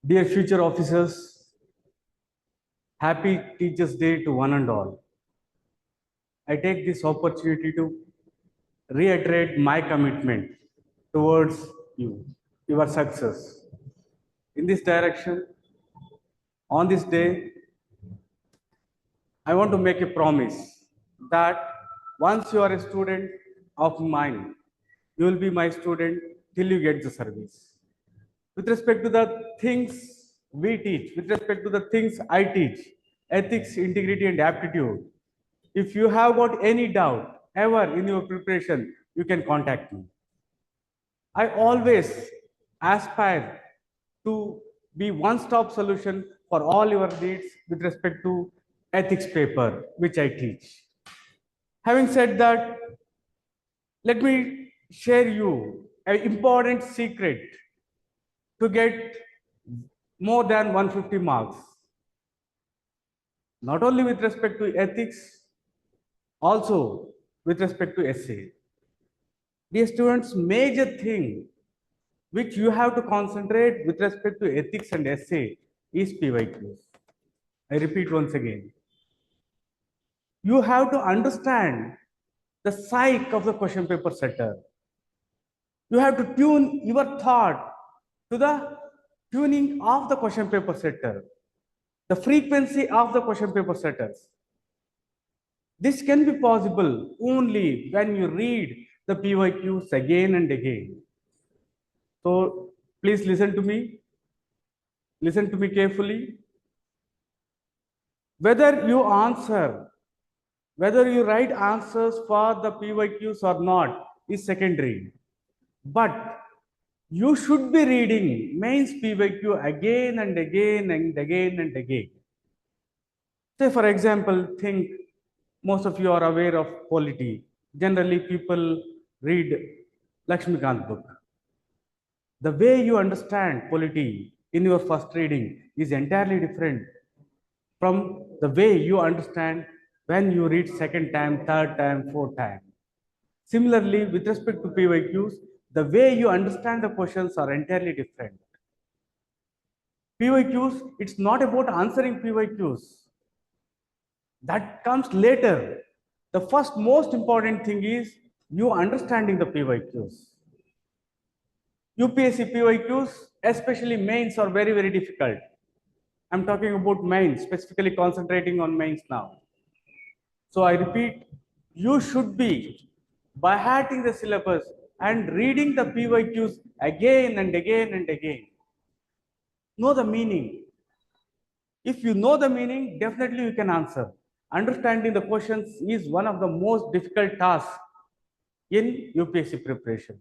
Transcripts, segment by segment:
Dear future officers, happy Teachers' Day to one and all. I take this opportunity to reiterate my commitment towards you, your success. In this direction, on this day, I want to make a promise that once you are a student of mine, you will be my student till you get the service. With respect to the things we teach, with respect to the things I teach, ethics, integrity, and aptitude, if you have got any doubt ever in your preparation, you can contact me. I always aspire to be one-stop solution for all your needs with respect to ethics paper, which I teach. Having said that, let me share you an important secret to get more than 150 marks. Not only with respect to ethics, also with respect to essay. Dear students, major thing which you have to concentrate with respect to ethics and essay is PYQs. I repeat once again. You have to understand the psyche of the question paper setter. You have to tune your thought to the tuning of the question paper setter, the frequency of the question paper setters. This can be possible only when you read the PYQs again and again. So please listen to me. Listen to me carefully. Whether you write answers for the PYQs or not is secondary. But you should be reading mains PYQ again and again and again and again. Say, for example, think most of you are aware of polity. Generally, people read Lakshmikant book. The way you understand polity in your first reading is entirely different from the way you understand when you read second time, third time, fourth time. Similarly, with respect to PYQs, the way you understand the questions are entirely different. PYQs, it's not about answering PYQs. That comes later. The first most important thing is you understanding the PYQs. UPSC PYQs, especially mains, are very, very difficult. I'm talking about mains, specifically concentrating on mains now. So I repeat, you should be by hearting the syllabus and reading the PYQs again and again and again. Know the meaning. If you know the meaning, definitely you can answer. Understanding the questions is one of the most difficult tasks in UPSC preparation.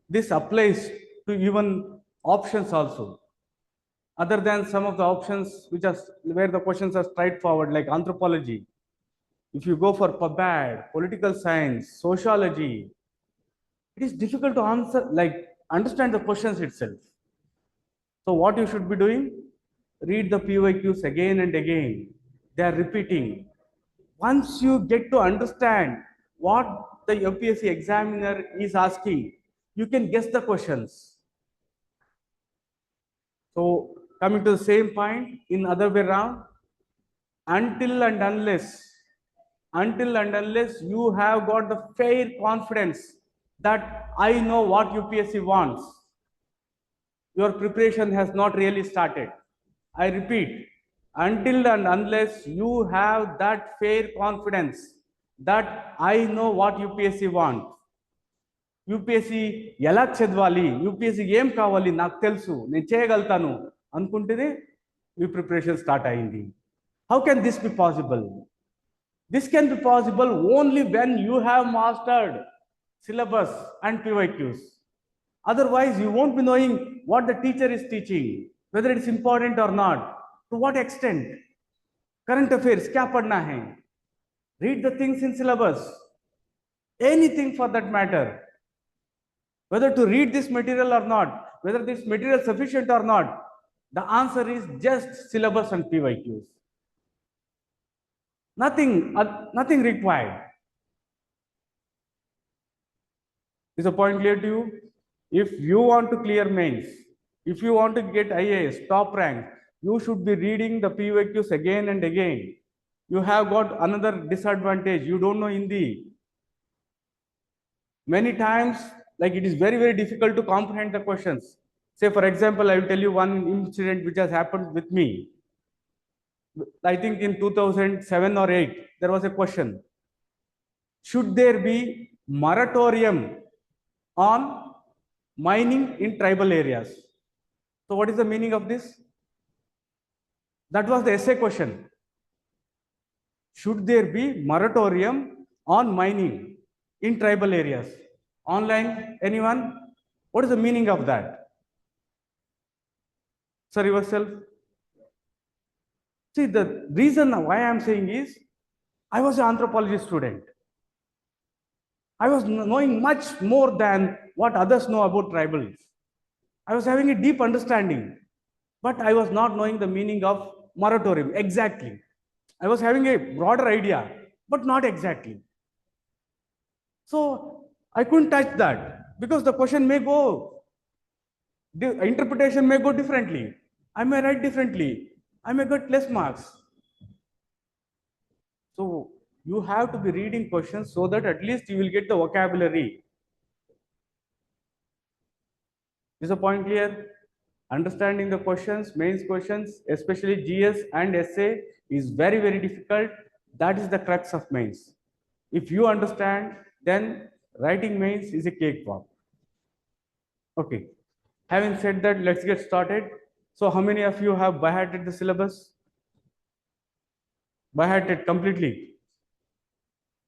This applies to even options also. Other than some of the options which are where the questions are straightforward, like anthropology. If you go for PubAd, political science, sociology, it is difficult to answer, like understand the questions itself. So what you should be doing? Read the PYQs again and again. They are repeating. Once you get to understand what the UPSC examiner is asking, you can guess the questions. So coming to the same point in other way around, until and unless you have got the fair confidence that I know what UPSC wants, your preparation has not really started. I repeat, until and unless you have that fair confidence that I know what UPSC wants, UPSC ఎలా చదవాలి, UPSC ఏం కావాలి నాకు తెలుసు, నేను చేయగలుగుతాను అనుకుంటేనే మీ preparation start అయింది. How can this be possible? This can be possible only when you have mastered syllabus and PYQs. Otherwise, you won't be knowing what the teacher is teaching, whether it's important or not, to what extent. Current affairs, kya padna hai? Read the things in syllabus. Anything for that matter. Whether to read this material or not, whether this material is sufficient or not, the answer is just syllabus and PYQs. Nothing required. Is the point clear to you? If you want to clear mains, If you want to get IAS, top rank, you should be reading the PYQs again and again. You have got another disadvantage. You don't know Hindi. Many times, like it is very, very difficult to comprehend the questions. Say, for example, I will tell you one incident which has happened with me. I think in 2007 or 8, there was a question. Should there be moratorium on mining in tribal areas? So what is the meaning of this? That was the essay question. Should there be moratorium on mining in tribal areas? Online, anyone? What is the meaning of that? Sir, yourself. See, the reason why I am saying is, I was an anthropology student. I was knowing much more than what others know about tribals. I was having a deep understanding, but I was not knowing the meaning of moratorium exactly. I was having a broader idea, but not exactly. So I couldn't touch that because the question may go, the interpretation may go differently. I may write differently. I may get less marks. So you have to be reading questions so that at least you will get the vocabulary. Is the point clear? Understanding the questions, mains questions, especially GS and essay is very, very difficult. That is the crux of mains. If you understand, then writing mains is a cakewalk. Okay. Having said that, let's get started. So how many of you have by-hearted the syllabus? By-hearted completely.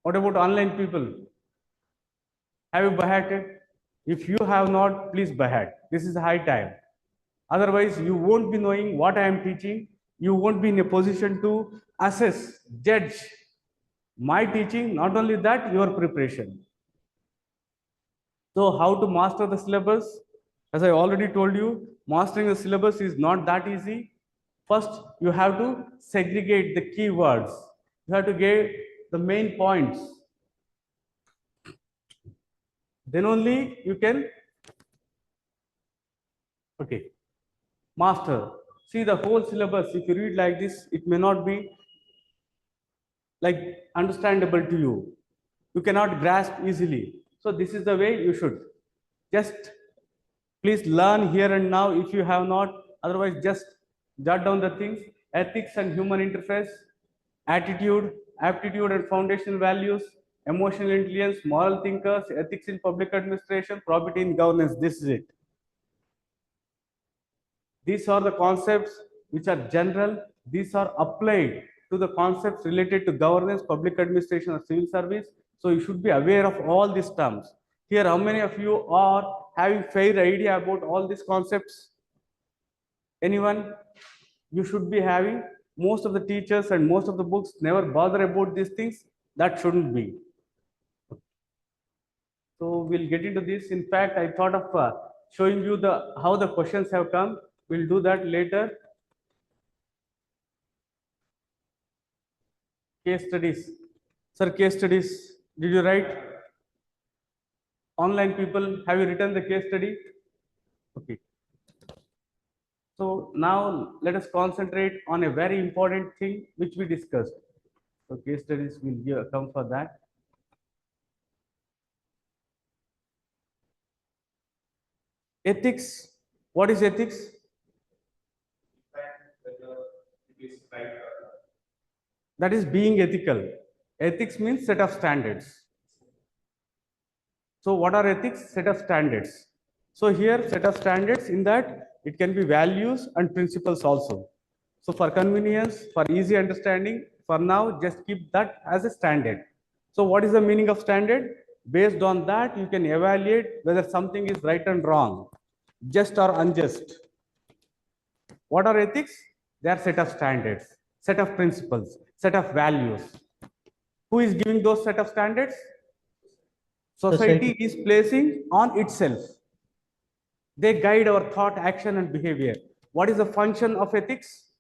What about online people? Have you by-hearted? If you have not, please by-heart. This is high time. Otherwise, you won't be knowing what I am teaching. You won't be in a position to assess, judge my teaching, not only that, your preparation. So how to master the syllabus? As I already told you, mastering the syllabus is not that easy. First, you have to segregate the keywords. You have to get the main points. Then only you can, okay, master. See the whole syllabus, if you read like this, it may not be like understandable to you. You cannot grasp easily. So this is the way you should. Just please learn here and now if you have not. Otherwise, just jot down the things. Ethics and human interface, attitude, aptitude and foundational values, emotional intelligence, moral thinkers, ethics in public administration, probity in governance. This is it. These are the concepts which are general. These are applied to the concepts related to governance, public administration, or civil service. So you should be aware of all these terms. Here, how many of you are having fair idea about all these concepts? Anyone? You should be having. Most of the teachers and most of the books never bother about these things. That shouldn't be. So we'll get into this. In fact, I thought of showing you how the questions have come. We'll do that later. Case studies. Sir, case studies. Did you write? Online people, have you written the case study? Okay. So now let us concentrate on a very important thing which we discussed. So case studies will come for that. Ethics. What is ethics? That is being ethical. Ethics means set of standards. So what are ethics? Set of standards. So here set of standards, in that it can be values and principles also. So for convenience, for easy understanding, for now just keep that as a standard. So what is the meaning of standard? Based on that you can evaluate whether something is right and wrong, just or unjust. What are ethics? They are set of standards, set of principles, set of values. Who is giving those set of standards? Society is placing on itself. They guide our thought, action, and behavior. What is the function of ethics?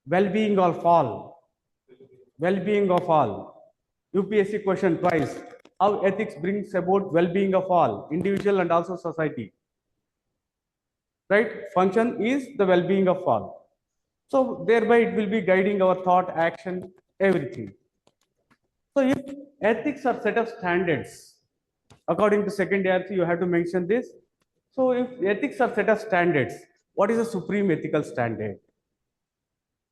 Well-being of all. Well-being of all. UPSC question twice. How ethics brings about well-being of all, individual and also society. right? Function is the well-being of all. So thereby it will be guiding our thought, action, everything. So if ethics are set of standards, according to second ARC, you have to mention this. So if ethics are set of standards, what is a supreme ethical standard?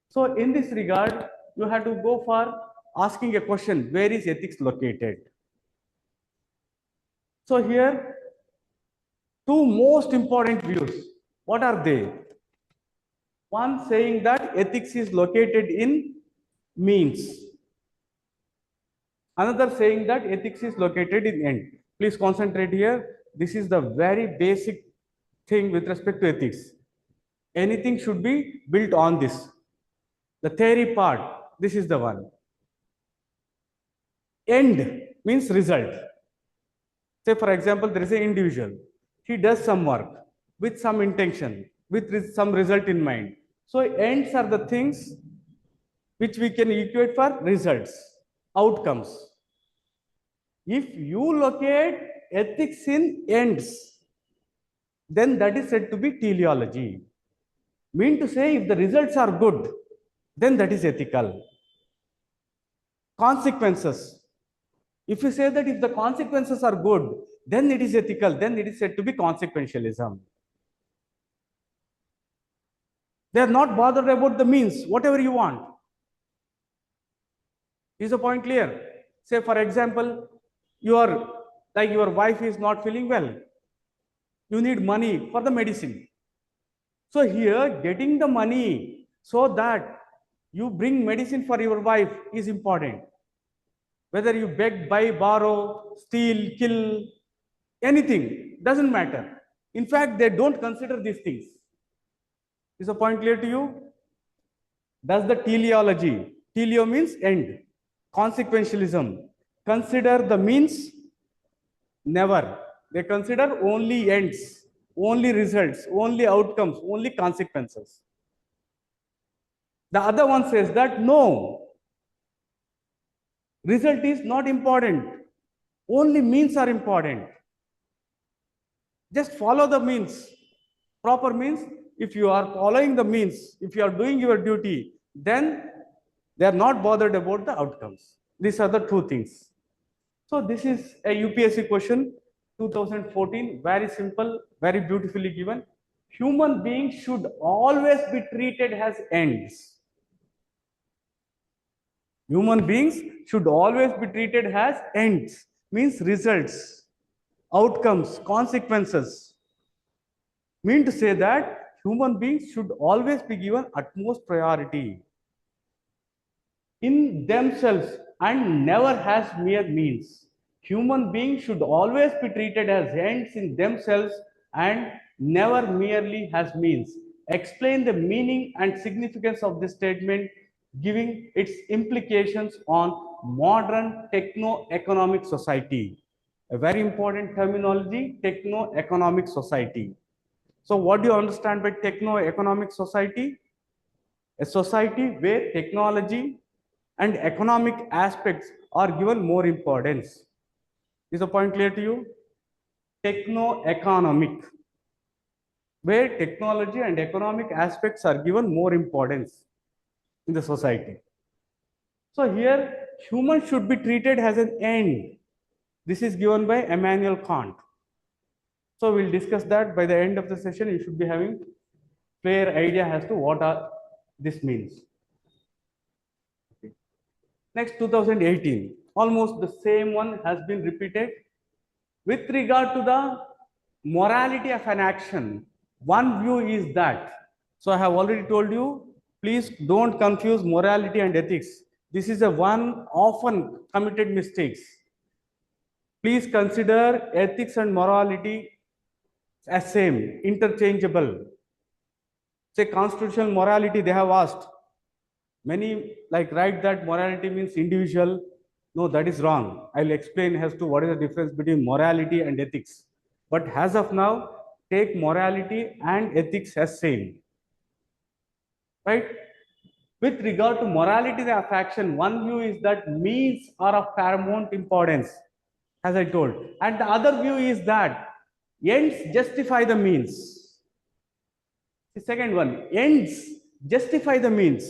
So in this regard, you have to go for asking a question, where is ethics located? So here, two most important views. What are they? One saying that ethics is located in means. Another saying that ethics is located in end. Please concentrate here. This is the very basic thing with respect to ethics. Anything should be built on this. The theory part, this is the one. End means result. Say, for example, there is an individual. He does some work with some intention, with some result in mind. So ends are the things which we can equate for results, outcomes. If you locate ethics in ends, then that is said to be teleology. Mean to say, if the results are good, then that is ethical. Consequences. If you say that if the consequences are good, then it is ethical, then it is said to be consequentialism. They are not bothered about the means, whatever you want. Is the point clear? Say, for example, your wife is not feeling well. You need money for the medicine. So here, getting the money so that you bring medicine for your wife is important. Whether you beg, buy, borrow, steal, kill, anything, doesn't matter. In fact, they don't consider these things. Is the point clear to you? That's the teleology. Teleo means end. Consequentialism. Consider the means? Never. They consider only ends, only results, only outcomes, only consequences. The other one says that no, result is not important. Only means are important. Just follow the means. Proper means, if you are following the means, if you are doing your duty, then they are not bothered about the outcomes. These are the two things. So this is a UPSC question, 2014, very simple, very beautifully given. Human beings should always be treated as ends. Human beings should always be treated as ends, means results, outcomes, consequences. Mean to say that human beings should always be given utmost priority in themselves and never has mere means. Human beings should always be treated as ends in themselves and never merely as means. Explain the meaning and significance of this statement, giving its implications on modern techno-economic society. A very important terminology, techno-economic society. So what do you understand by techno-economic society? A society where technology and economic aspects are given more importance. Is the point clear to you? Techno-economic, where technology and economic aspects are given more importance in the society. So here, humans should be treated as an end. This is given by Immanuel Kant. So we'll discuss that by the end of the session. You should be having clear idea as to what this means. Okay. Next, 2018, almost the same one has been repeated. With regard to the morality of an action, one view is that. So I have already told you, please don't confuse morality and ethics. This is a one often committed mistakes. Please consider ethics and morality as same, interchangeable. Say constitutional morality, they have asked. Many write that morality means individual. No, that is wrong. I'll explain as to what is the difference between morality and ethics. But as of now, take morality and ethics as same. Right? With regard to morality of action, one view is that means are of paramount importance, as I told. And the other view is that ends justify the means. The second one, ends justify the means.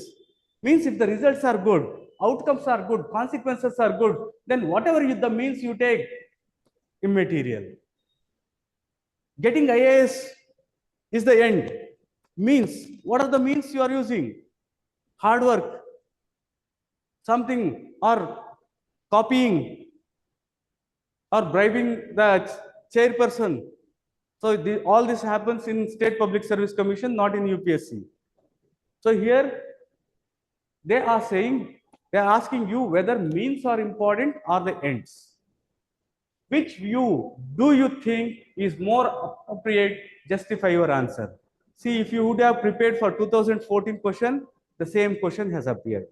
Means if the results are good, outcomes are good, consequences are good, then whatever the means you take, immaterial. Getting IAS is the end. Means, what are the means you are using? Hard work, something, or copying, or bribing the chairperson. So all this happens in State Public Service Commission, not in UPSC. So here they are saying, they are asking you whether means are important or the ends. Which view do you think is more appropriate? Justify your answer. See, if you would have prepared for 2014 question, the same question has appeared.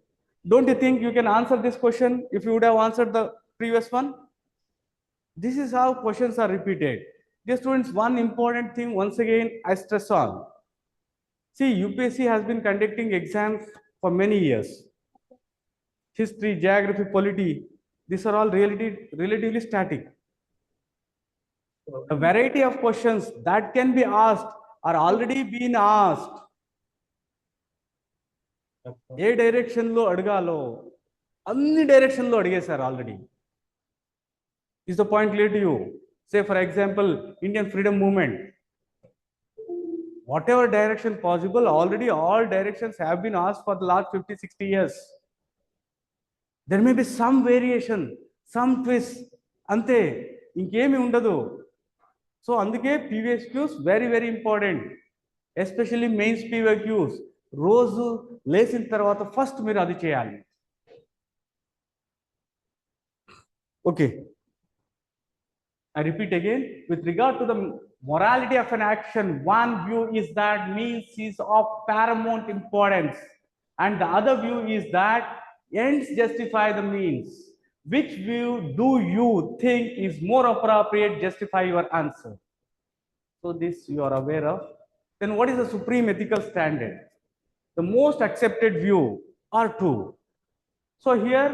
Don't you think you can answer this question if you would have answered the previous one? This is how questions are repeated. Dear students, one important thing once again I stress on. See, UPSC has been conducting exams for many years. History, geography, polity, these are all relatively static. A variety of questions that can be asked are already been asked. A direction లో అడగాలో అన్ని direction లో అడిగేశారు already. Is the point clear to you? Say for example, Indian freedom movement. Whatever direction possible, already all directions have been asked for the last 50-60 years. There may be some variation, some twist, ante inkemi undadu. So అందుకే PYQs very important, especially mains PYQs. రోజు లేచిన తర్వాత first మీరు అది చేయాలి. Okay, I repeat again, with regard to the morality of an action, one view is that means is of paramount importance, and the other view is that ends justify the means. Which view do you think is more appropriate? Justify your answer. So this you are aware of. Then what is the supreme ethical standard? The most accepted view are two. So here,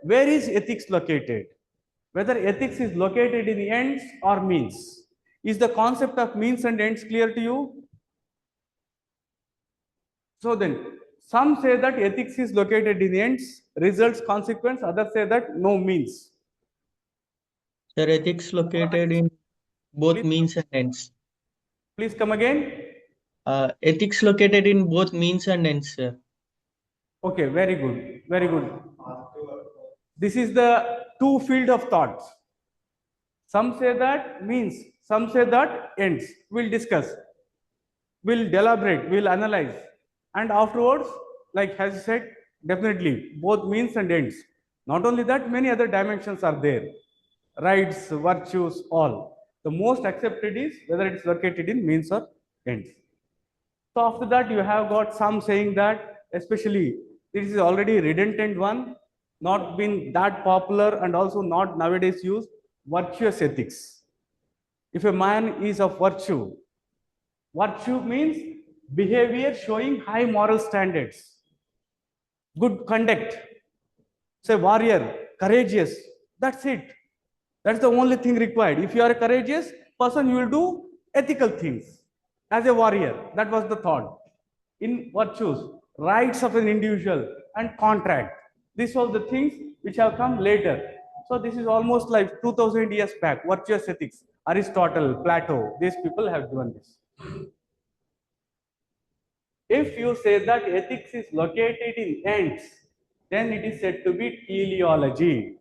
where is ethics located? Whether ethics is located in ends or means. Is the concept of means and ends clear to you? So then, some say that ethics is located in ends, results, consequence. Others say that no means. Sir, ethics located in both means and ends. Please come again. Ethics located in both means and ends, sir. Okay, very good, very good. This is the two field of thoughts. Some say that means, some say that ends. We'll discuss, we'll deliberate, we'll analyze, and afterwards, like as you said, definitely both means and ends. Not only that, many other dimensions are there, rights, virtues, all. The most accepted is whether it's located in means or ends. So after that, you have got some saying that, especially this is already redundant one, not been that popular and also not nowadays used, virtuous ethics. If a man is of virtue, virtue means behavior showing high moral standards, good conduct. Say warrior, courageous, that's it. That's the only thing required. If you are a courageous person, you will do ethical things as a warrior. That was the thought. In virtues, rights of an individual and contract. These are the things which have come later. So this is almost like 2000 years back. Virtuous ethics, Aristotle, Plato, these people have given this. If you say that ethics is located in ends, then it is said to be teleology.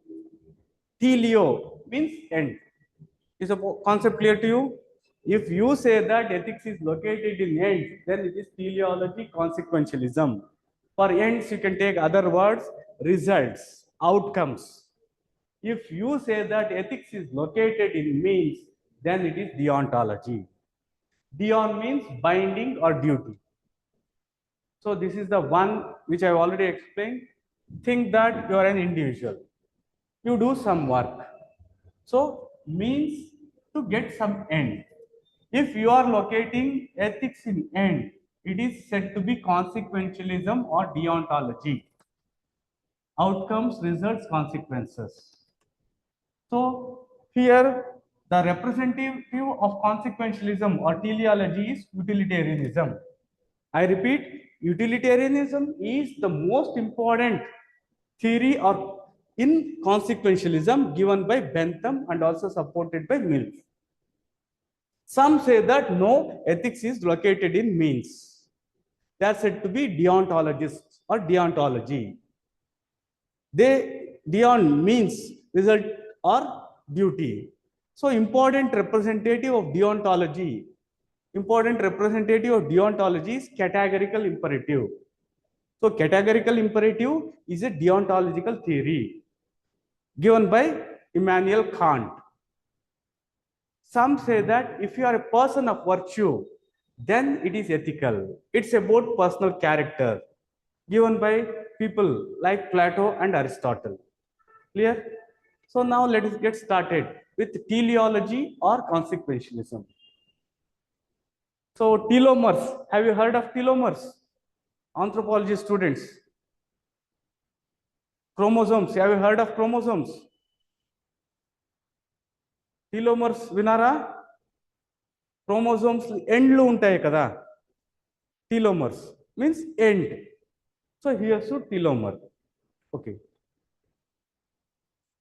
Teleo means end. Is the concept clear to you? If you say that ethics is located in ends, then it is teleology, consequentialism. For ends, you can take other words, results, outcomes. If you say that ethics is located in means, then it is deontology. Deon means binding or duty. So this is the one which I have already explained. Think that you are an individual. You do some work. So means to get some end. If you are locating ethics in end, it is said to be consequentialism or deontology. Outcomes, results, consequences. So here the representative of consequentialism or teleology is utilitarianism. I repeat, utilitarianism is the most important theory or in consequentialism given by Bentham and also supported by Mills. Some say that no, ethics is located in means. They are said to be deontologists or deontology. They deont means result or duty. So important representative of deontology is categorical imperative. So categorical imperative is a deontological theory given by Immanuel Kant. Some say that if you are a person of virtue, then it is ethical. It's about personal character given by people like Plato and Aristotle. Clear? So now let us get started with teleology or consequentialism. So telomeres, have you heard of telomeres? Anthropology students. Chromosomes, have you heard of chromosomes? Telomeres వినారా? Chromosomes ఎండ్లు ఉంటాయి కదా, telomeres means end. So here should telomere. Okay.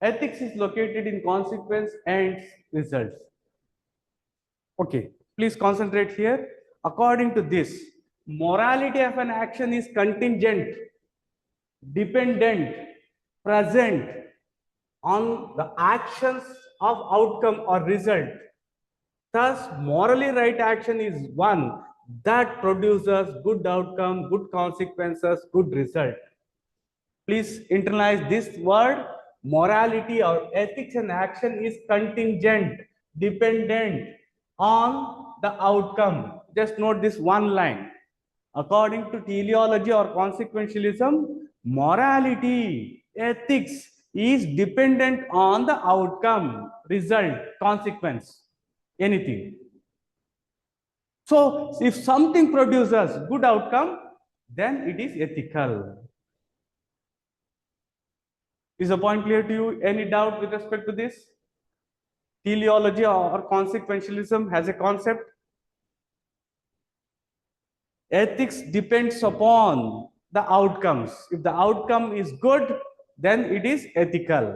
Ethics is located in consequence and results. Okay, please concentrate here. According to this, morality of an action is contingent, dependent, present on the actions of outcome or result. Thus, morally right action is one that produces good outcome, good consequences, good result. Please internalize this word. Morality or ethics and action is contingent, dependent on the outcome. Just note this one line. According to teleology or consequentialism, morality, ethics is dependent on the outcome, result, consequence, anything. So if something produces good outcome, then it is ethical. Is the point clear to you? Any doubt with respect to this? Teleology or consequentialism has a concept. Ethics depends upon the outcomes. If the outcome is good, then it is ethical.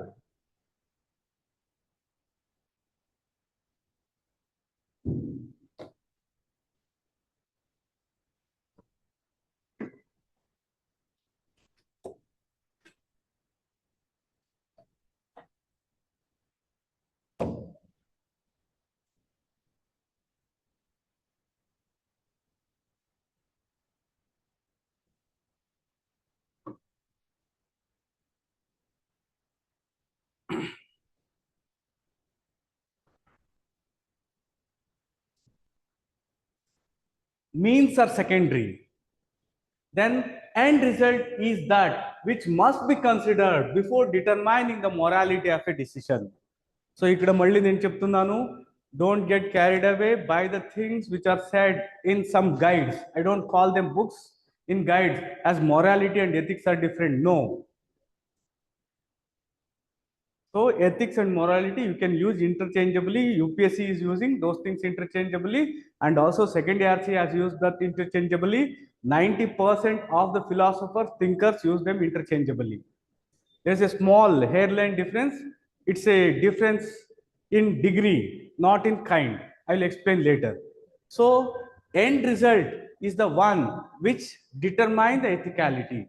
Means are secondary. Then end result is that which must be considered before determining the morality of a decision. So ikkada malli nenu cheptunnanu, don't get carried away by the things which are said in some guides. I don't call them books. In guides as morality and ethics are different. No. So ethics and morality you can use interchangeably. UPSC is using those things interchangeably, and also second ARC has used that interchangeably. 90% of the philosophers, thinkers use them interchangeably. There's a small hairline difference. It's a difference in degree, not in kind. I will explain later. So end result is the one which determine the ethicality.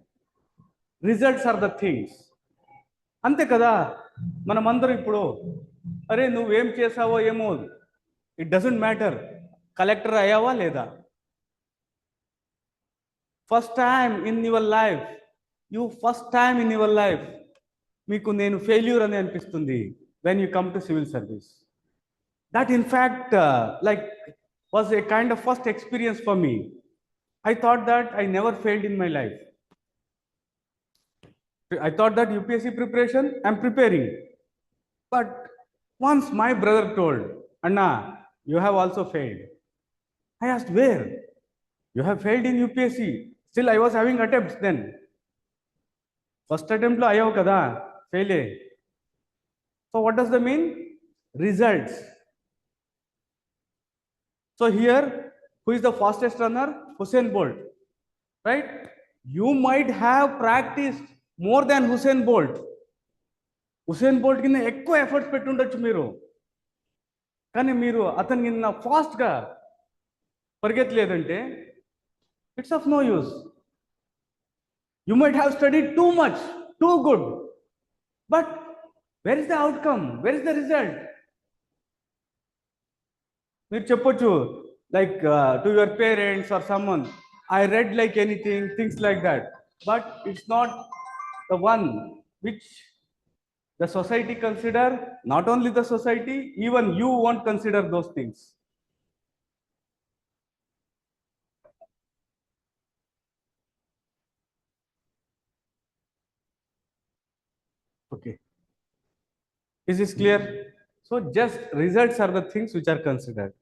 Results are the things. అంతే కదా. మనమందరం ఇప్పుడు అరే నువ్వేం చేసావో ఏమో, it doesn't matter, collector అయ్యావా లేదా. First time in your life మీకు నేను ఫెయిల్యూర్ అని అనిపిస్తుంది when you come to civil service. That in fact like was a kind of first experience for me. I thought that I never failed in my life. I thought that UPSC preparation I'm preparing. But once my brother told, Anna, you have also failed. I asked, where? You have failed in UPSC. Still I was having attempts then. First attempt lo ayav kada, fail. So what does that mean? Results. So here, who is the fastest runner? Usain Bolt. right? You might have practiced more than Hussein Bolt. Hussein Bolt కింద ఎక్కువ efforts పెట్టుండొచ్చు మీరు, కానీ మీరు అతని కింద ఫాస్ట్గా పరిగెత్తలేదంటే it's of no use. You might have studied too much, too good, but where is the outcome? Where is the result? మీరు చెప్పొచ్చు like to your parents or someone, I read like anything, things like that, but it's not the one which the society consider. Not only the society, even you won't consider those things. Okay, is this clear? So just results are the things which are considered.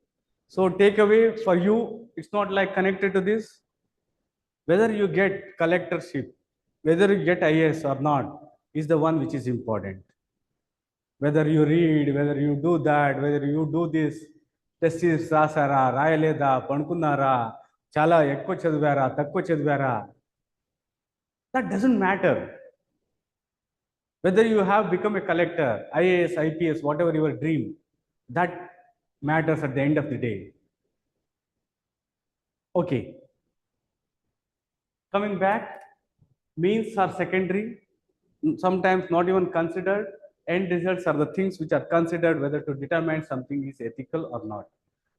So takeaway for you, it's not like connected to this whether you get collectorship, whether you get IAS or not, is the one which is important. Whether you read, whether you do that, whether you do this, tests రాసారా, రాయలేదా, పడుకున్నారా, చాలా ఎక్కువ చదివారా, తక్కువ చదివారా, that doesn't matter. Whether you have become a collector, IAS, IPS, whatever your dream, that matters at the end of the day. Okay, coming back, means are secondary, sometimes not even considered. End results are the things which are considered whether to determine something is ethical or not.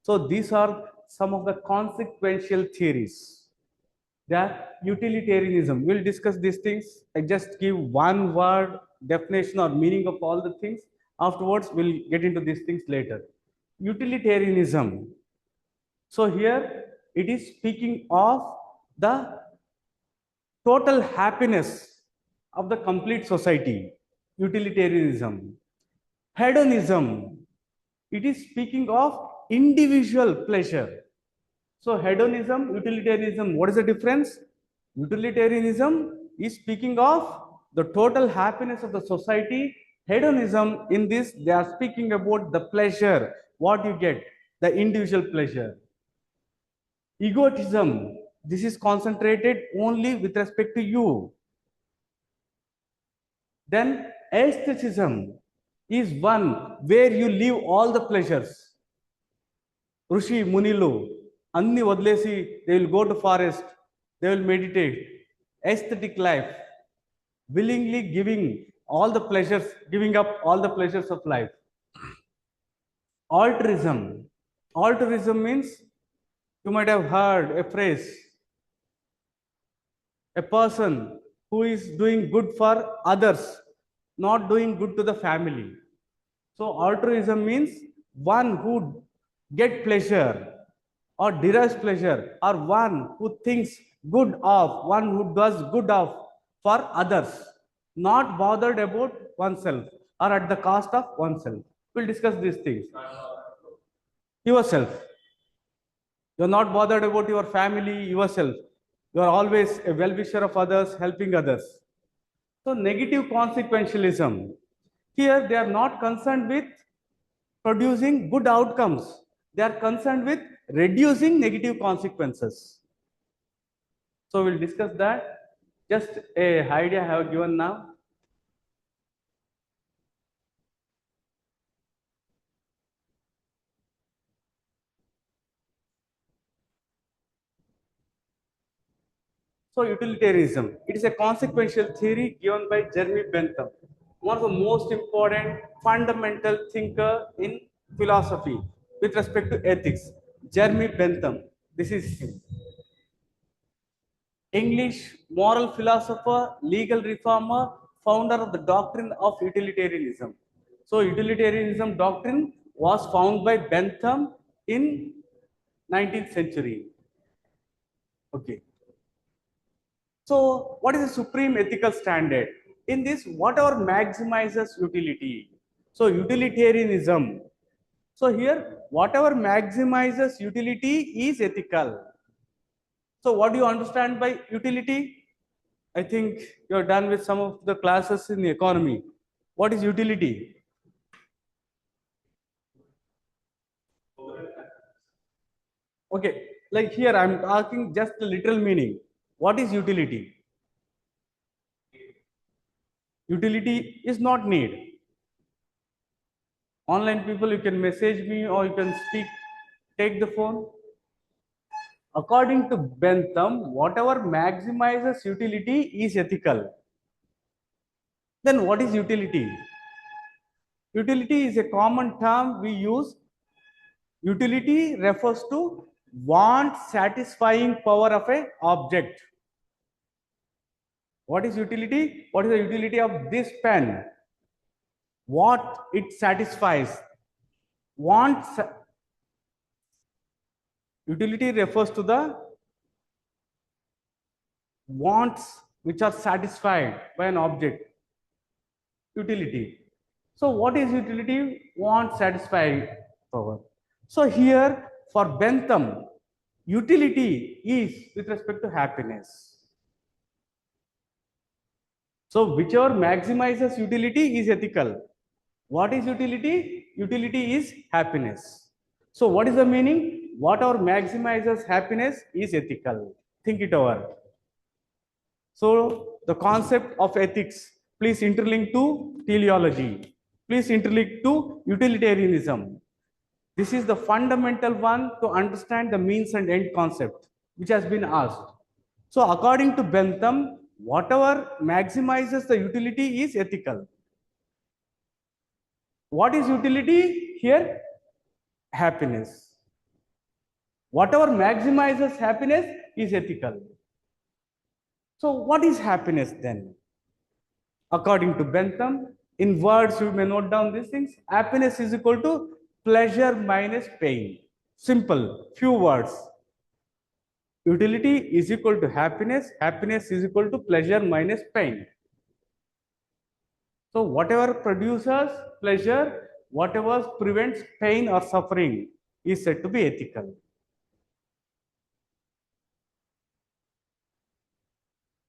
So these are some of the consequential theories. That utilitarianism, we'll discuss these things. I just give one word definition or meaning of all the things. Afterwards we'll get into these things later. Utilitarianism, so here it is speaking of the total happiness of the complete society. Utilitarianism. Hedonism, it is speaking of individual pleasure. So hedonism, utilitarianism, what is the difference? Utilitarianism is speaking of the total happiness of the society. Hedonism, in this they are speaking about the pleasure, what you get, the individual pleasure. Egotism, this is concentrated only with respect to you. Then aestheticism is one where you leave all the pleasures. Rushi Munilu, Anni Vadlesi, they will go to forest, they will meditate. Aesthetic life, willingly giving all the pleasures, giving up all the pleasures of life. Altruism. Altruism means, you might have heard a phrase, a person who is doing good for others, not doing good to the family. So altruism means one who get pleasure or derives pleasure, or one who thinks good of, one who does good of for others, not bothered about oneself or at the cost of oneself. We'll discuss these things. Yourself, you're not bothered about your family, yourself, you are always a well-wisher of others, helping others. So negative consequentialism, here they are not concerned with producing good outcomes, they are concerned with reducing negative consequences. So we'll discuss that. Just a idea I have given now. So utilitarianism, it is a consequential theory given by Jeremy Bentham, one of the most important fundamental thinker in philosophy with respect to ethics. Jeremy Bentham, this is him. English moral philosopher, legal reformer, founder of the doctrine of utilitarianism. So utilitarianism doctrine was found by Bentham in 19th century. Okay. So what is the supreme ethical standard? In this, whatever maximizes utility. So utilitarianism. So here, whatever maximizes utility is ethical. So what do you understand by utility? I think you're done with some of the classes in the economy. What is utility? Okay, like here I'm talking just the literal meaning. What is utility? Utility is not need. Online people, you can message me or you can speak, take the phone. According to Bentham, whatever maximizes utility is ethical. Then what is utility? Utility is a common term we use. Utility refers to want satisfying power of a object. What is utility? What is the utility of this pen? What it satisfies. Want utility refers to the wants which are satisfied by an object. Utility. So what is utility? Want satisfying power. So here for Bentham, utility is with respect to happiness. So whichever maximizes utility is ethical. What is utility? Utility is happiness. So what is the meaning? Whatever maximizes happiness is ethical. Think it over. So the concept of ethics, please interlink to teleology. Please interlink to utilitarianism. This is the fundamental one to understand the means and end concept, which has been asked. So according to Bentham, whatever maximizes the utility is ethical. What is utility here? Happiness. Whatever maximizes happiness is ethical. So what is happiness then? According to Bentham, in words you may note down these things. Happiness is equal to pleasure minus pain. Simple, few words. Utility is equal to happiness. Happiness is equal to pleasure minus pain. So whatever produces pleasure, whatever prevents pain or suffering is said to be ethical.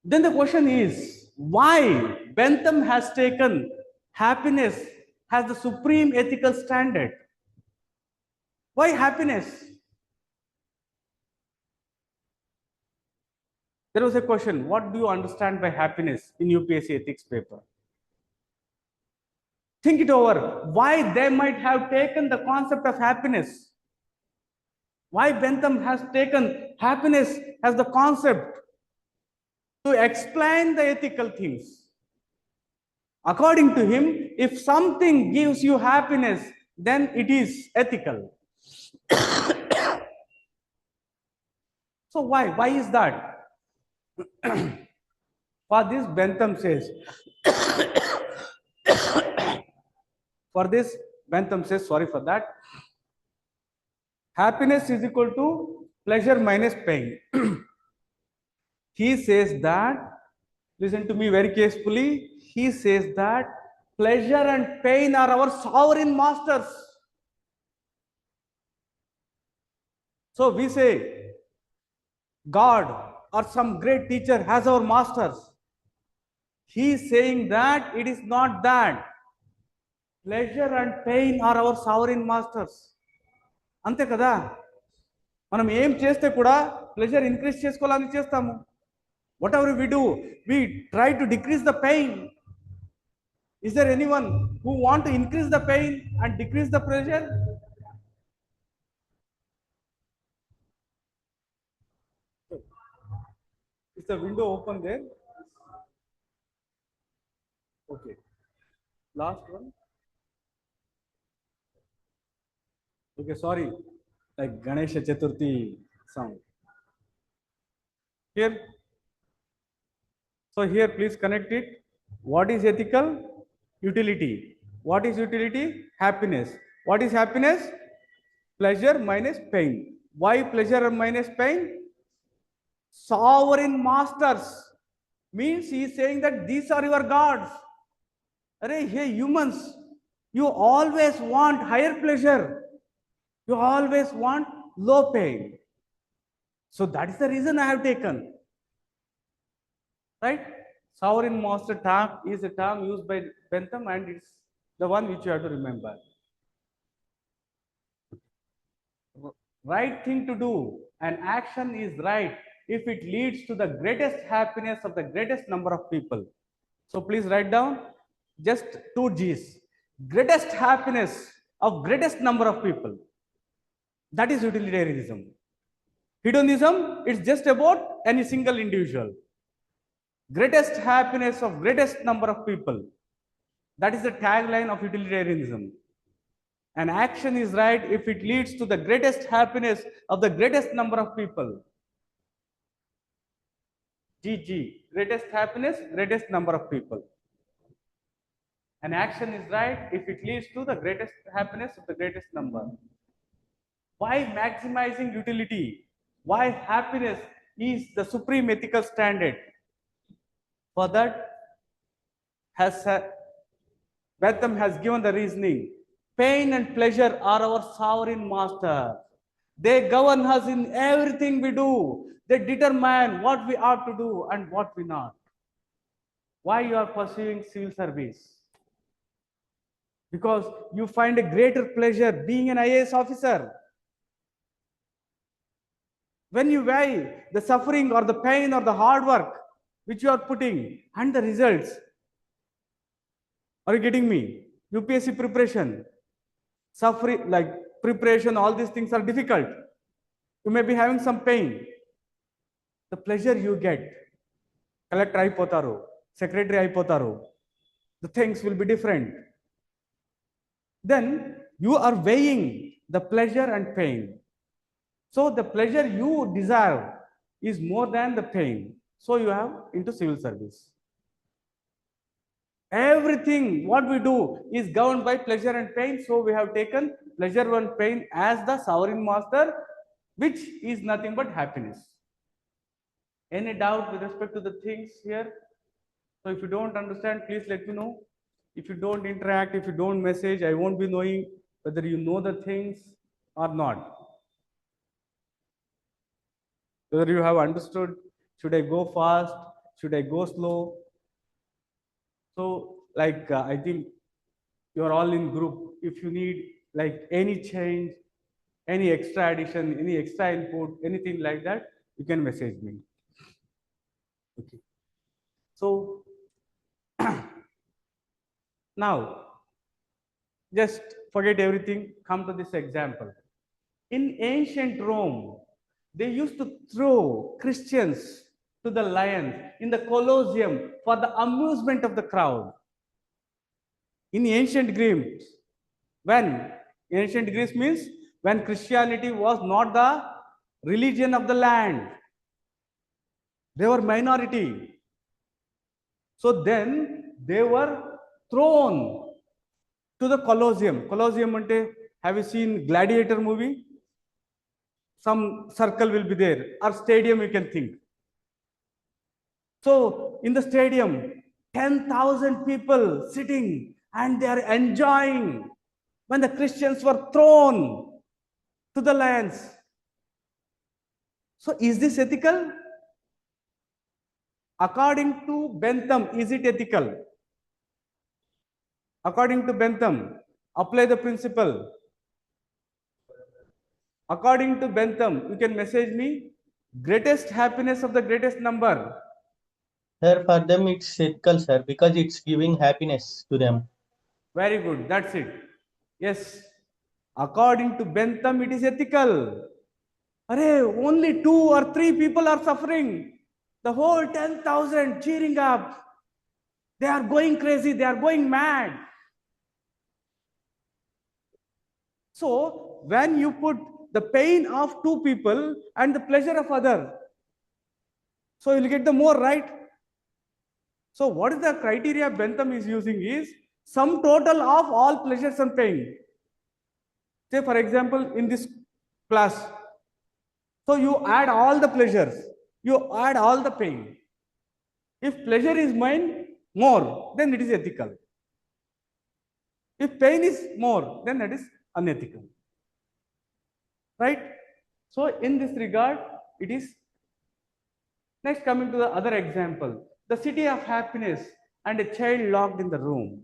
Then the question is, why Bentham has taken happiness as the supreme ethical standard? Why happiness? There was a question, what do you understand by happiness in UPSC ethics paper? Think it over. Why they might have taken the concept of happiness? Why Bentham has taken happiness as the concept to explain the ethical things? According to him, if something gives you happiness, then it is ethical. So why? Why is that? For this, Bentham says, sorry for that, happiness is equal to pleasure minus pain. He says that, listen to me very carefully, he says that pleasure and pain are our sovereign masters. So we say, God or some great teacher has our masters. He is saying that it is not that. Pleasure and pain are our sovereign masters. అంతే కదా, మనం ఏం చేస్తే కూడా pleasure increase చేసుకోవాలని చేస్తాము. Whatever we do, we try to decrease the pain. Is there anyone who want to increase the pain and decrease the pleasure? Is the window open there? Okay. Last one. Okay, sorry. Like Ganesha Chaturthi sound. Here. So here, please connect it. What is ethical? Utility. What is utility? Happiness. What is happiness? Pleasure minus pain. Why pleasure minus pain? Sovereign masters. Means he is saying that these are your gods. Arey, hey humans, you always want higher pleasure. You always want low pain. So that is the reason I have taken. Right? Sovereign master term is a term used by Bentham and it's the one which you have to remember. Right thing to do, an action is right if it leads to the greatest happiness of the greatest number of people. So please write down just two G's. Greatest happiness of greatest number of people. That is utilitarianism. Hedonism, it's just about any single individual. Greatest happiness of greatest number of people. That is the tagline of utilitarianism. An action is right if it leads to the greatest happiness of the greatest number of people. GG, greatest happiness, greatest number of people. An action is right if it leads to the greatest happiness of the greatest number. Why maximizing utility? Why happiness is the supreme ethical standard? For that, Bentham has given the reasoning. Pain and pleasure are our sovereign master. They govern us in everything we do. They determine what we ought to do and what we not. Why you are pursuing civil service? Because you find a greater pleasure being an IAS officer. When you weigh the suffering or the pain or the hard work which you are putting and the results, are you getting me? UPSC preparation, suffering, like preparation, all these things are difficult. You may be having some pain. The pleasure you get, collector aipotaro, secretary aipotaro, the things will be different. Then you are weighing the pleasure and pain. So the pleasure you desire is more than the pain. So you have into civil service. Everything what we do is governed by pleasure and pain. So we have taken pleasure and pain as the sovereign master, which is nothing but happiness. Any doubt with respect to the things here? So if you don't understand, please let me know. If you don't interact, if you don't message, I won't be knowing whether you know the things or not. Whether you have understood, should I go fast? Should I go slow? So like I think you're all in group. If you need like any change, any extra addition, any extra input, anything like that, you can message me. Okay. So now just forget everything, come to this example. In ancient Rome, they used to throw Christians to the lions in the Colosseum for the amusement of the crowd. In ancient Greece, when ancient Greece means when Christianity was not the religion of the land, they were minority. So then they were thrown to the Colosseum. Colosseum ante, have you seen Gladiator movie? Some circle will be there, or stadium you can think. So in the stadium, 10,000 people sitting and they are enjoying when the Christians were thrown to the lions. So is this ethical? According to Bentham, is it ethical? According to Bentham, apply the principle. According to Bentham, you can message me, greatest happiness of the greatest number. Sir, for them it's ethical, sir, because it's giving happiness to them. Very good, that's it. Yes, according to Bentham, it is ethical. Array, only 2 or 3 people are suffering. The whole 10,000 cheering up. They are going crazy, they are going mad. So, when you put the pain of 2 people and the pleasure of other, so you'll get the more, right? So, what is the criteria Bentham is using is sum total of all pleasures and pain. Say, for example, in this class, so you add all the pleasures, you add all the pain. If pleasure is mine more, then it is ethical. If pain is more, then that is unethical. Right? So in this regard, it is. Next, coming to the other example, the city of happiness and a child locked in the room.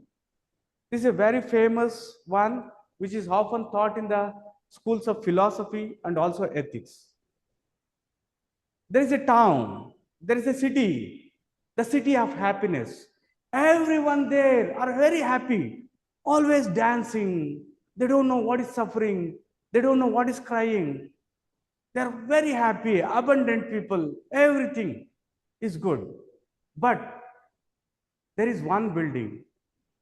This is a very famous one, which is often taught in the schools of philosophy and also ethics. There is a town, there is a city, the city of happiness. Everyone there are very happy, always dancing. They don't know what is suffering, they don't know what is crying. They are very happy, abundant people, everything is good. But there is one building.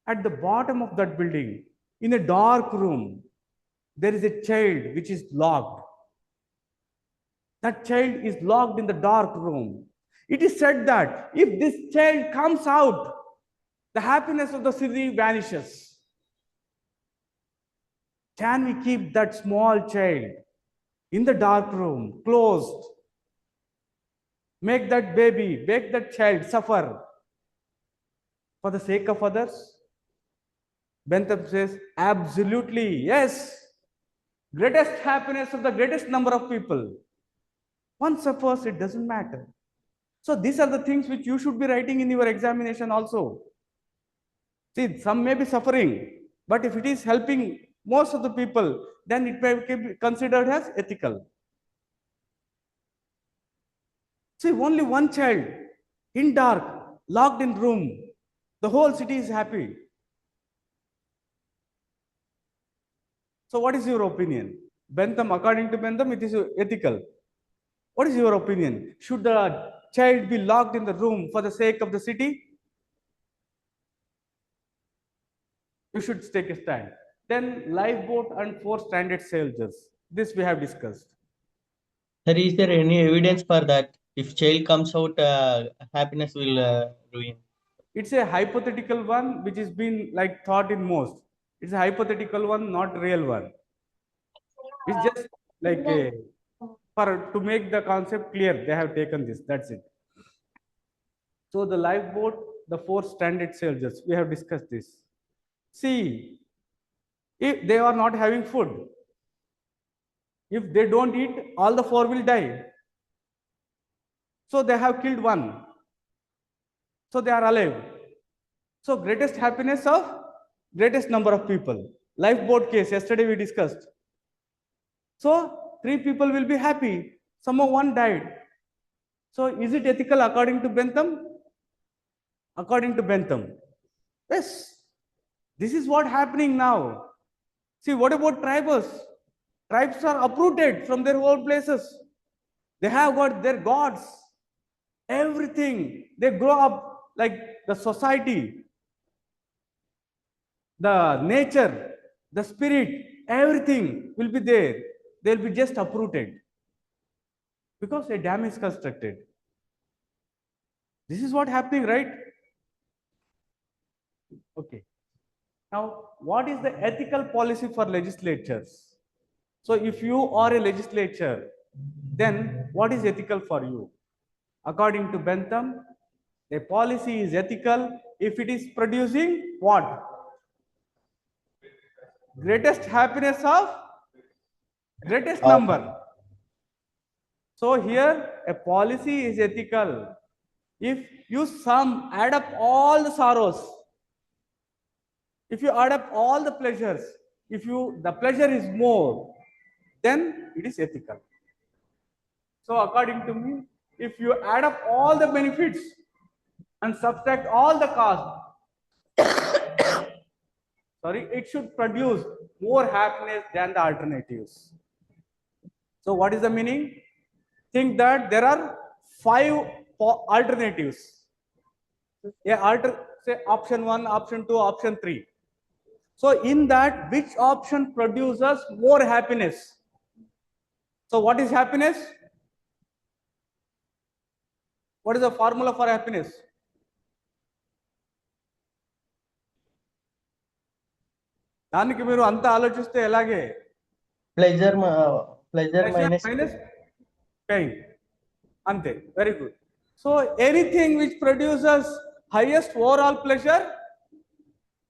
At the bottom of that building, in a dark room, there is a child which is locked. That child is locked in the dark room. It is said that if this child comes out, the happiness of the city vanishes. Can we keep that small child in the dark room, closed? Make that baby, make that child suffer for the sake of others? Bentham says, absolutely, yes. Greatest happiness of the greatest number of people. One suffers, it doesn't matter. So these are the things which you should be writing in your examination also. See, some may be suffering, but if it is helping most of the people, then it may be considered as ethical. See, only one child in dark, locked in room, the whole city is happy. So what is your opinion? Bentham, according to Bentham, it is ethical. What is your opinion? Should the child be locked in the room for the sake of the city? You should take a stand. Then lifeboat and 4 stranded soldiers. This we have discussed. Sir, is there any evidence for that? If child comes out, happiness will ruin. It's a hypothetical one which is been like thought in most. It's a hypothetical one, not real one. It's just like a, for to make the concept clear, they have taken this. That's it. So the lifeboat, the 4 stranded soldiers, we have discussed this. See, if they are not having food, if they don't eat, all the 4 will die. So they have killed one. So they are alive. So greatest happiness of greatest number of people. Lifeboat case, yesterday we discussed. So 3 people will be happy. Somehow one died. So is it ethical according to Bentham? According to Bentham. Yes. This is what happening now. See, what about tribes? Tribes are uprooted from their old places. They have got their gods. Everything. They grow up like the society, the nature, the spirit, everything will be there. They'll be just uprooted because a dam is constructed. This is what happening, right? Okay. Now, what is the ethical policy for legislatures? So, if you are a legislature, then what is ethical for you? According to Bentham, a policy is ethical if it is producing what? Greatest happiness of greatest number. So here a policy is ethical if you add up all the sorrows, if you add up all the pleasures, if the pleasure is more, then it is ethical. So according to me, if you add up all the benefits and subtract all the cost, sorry, it should produce more happiness than the alternatives. So what is the meaning? Think that there are 5 alternatives. Say option 1, option 2, option 3. So in that, which option produces more happiness? So what is happiness? What is the formula for happiness? దానికి మీరు అంత ఆలోచిస్తే ఎలాగే pleasure minus pain. Ante, very good. So anything which produces highest overall pleasure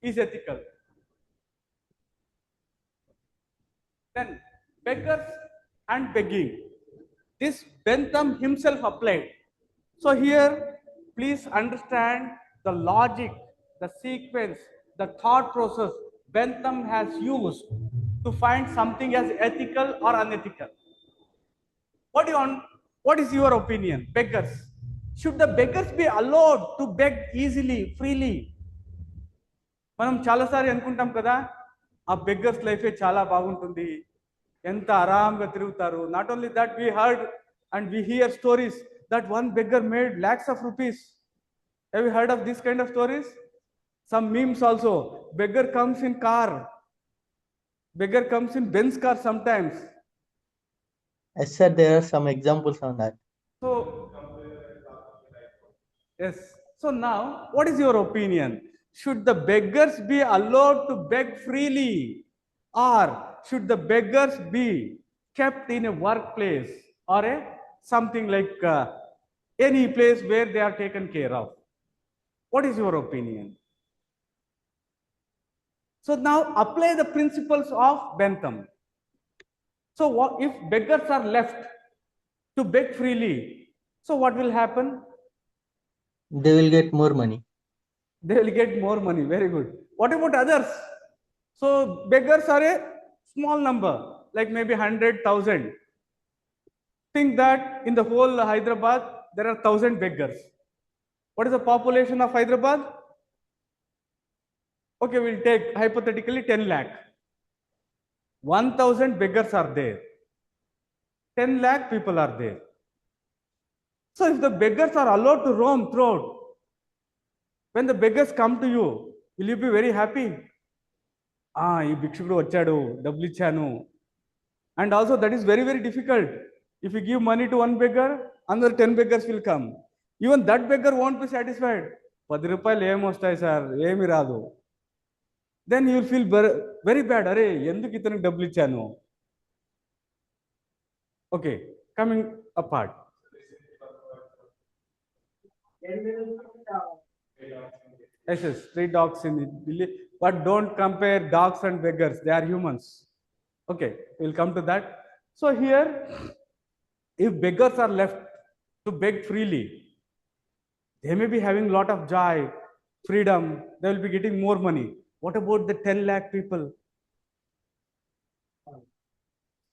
is ethical. Then beggars and begging. This Bentham himself applied. So here, please understand the logic, the sequence, the thought process Bentham has used to find something as ethical or unethical. What is your opinion? Beggars. Should the beggars be allowed to beg easily, freely? మనం చాలాసారి అనుకుంటాం కదా, ఆ beggars లైఫే చాలా బాగుంటుంది, ఎంత ఆరాంగా తిరుగుతారు. Not only that, we heard and we here stories that one beggar made lakhs of rupees. Have you heard of this kind of stories? Some memes also. Beggar comes in car. Beggar comes in Benz car sometimes. Yes, sir, there are some examples on that. So, yes. So now, what is your opinion? Should the beggars be allowed to beg freely, or should the beggars be kept in a workplace or a something like any place where they are taken care of? What is your opinion? So now apply the principles of Bentham. So what if beggars are left to beg freely? So what will happen? They will get more money. They will get more money. Very good. What about others? So beggars are a small number, like maybe 100,000. Think that in the whole Hyderabad there are 1,000 beggars. What is the population of Hyderabad? Okay, we'll take hypothetically 10 lakh. 1,000 beggars are there. 10 lakh people are there. So if the beggars are allowed to roam throughout, when the beggars come to you, will you be very happy? ఈ భిక్షుడు వచ్చాడు, డబ్బులు ఇచ్చాను. And also that is very, very difficult. If you give money to one beggar, another 10 beggars will come. Even that beggar won't be satisfied. 10 రూపాయలు ఏమొస్తాయి sir, ఏమి రాదు. Then you will feel very bad. అరే ఎందుకు ఇతనికి డబ్బులు ఇచ్చాను? Okay, coming apart. Yes, yes, 3 dogs in the village, but don't compare dogs and beggars. They are humans. Okay, we'll come to that. So here, if beggars are left to beg freely, they may be having lot of joy, freedom. They will be getting more money. What about the 10 lakh people?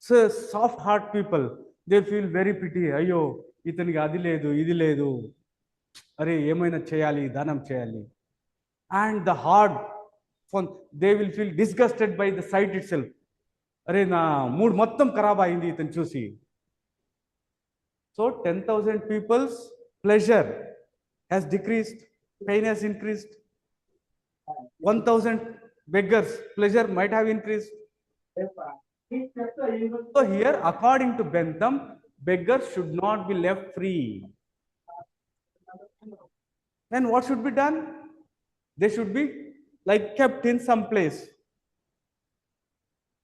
So soft heart people, they feel very pity. Ayyo, ఇతనికి అది లేదు, ఇది లేదు. అరే ఏమైనా చేయాలి, దానం చేయాలి. And the hard, they will feel disgusted by the sight itself. అరే నా మూడ్ మొత్తం ఖరాబ్ అయింది ఇతను చూసి. So 10,000 people's pleasure has decreased, pain has increased. 1,000 beggars pleasure might have increased. So here, according to Bentham, beggars should not be left free. Then what should be done? They should be like kept in some place.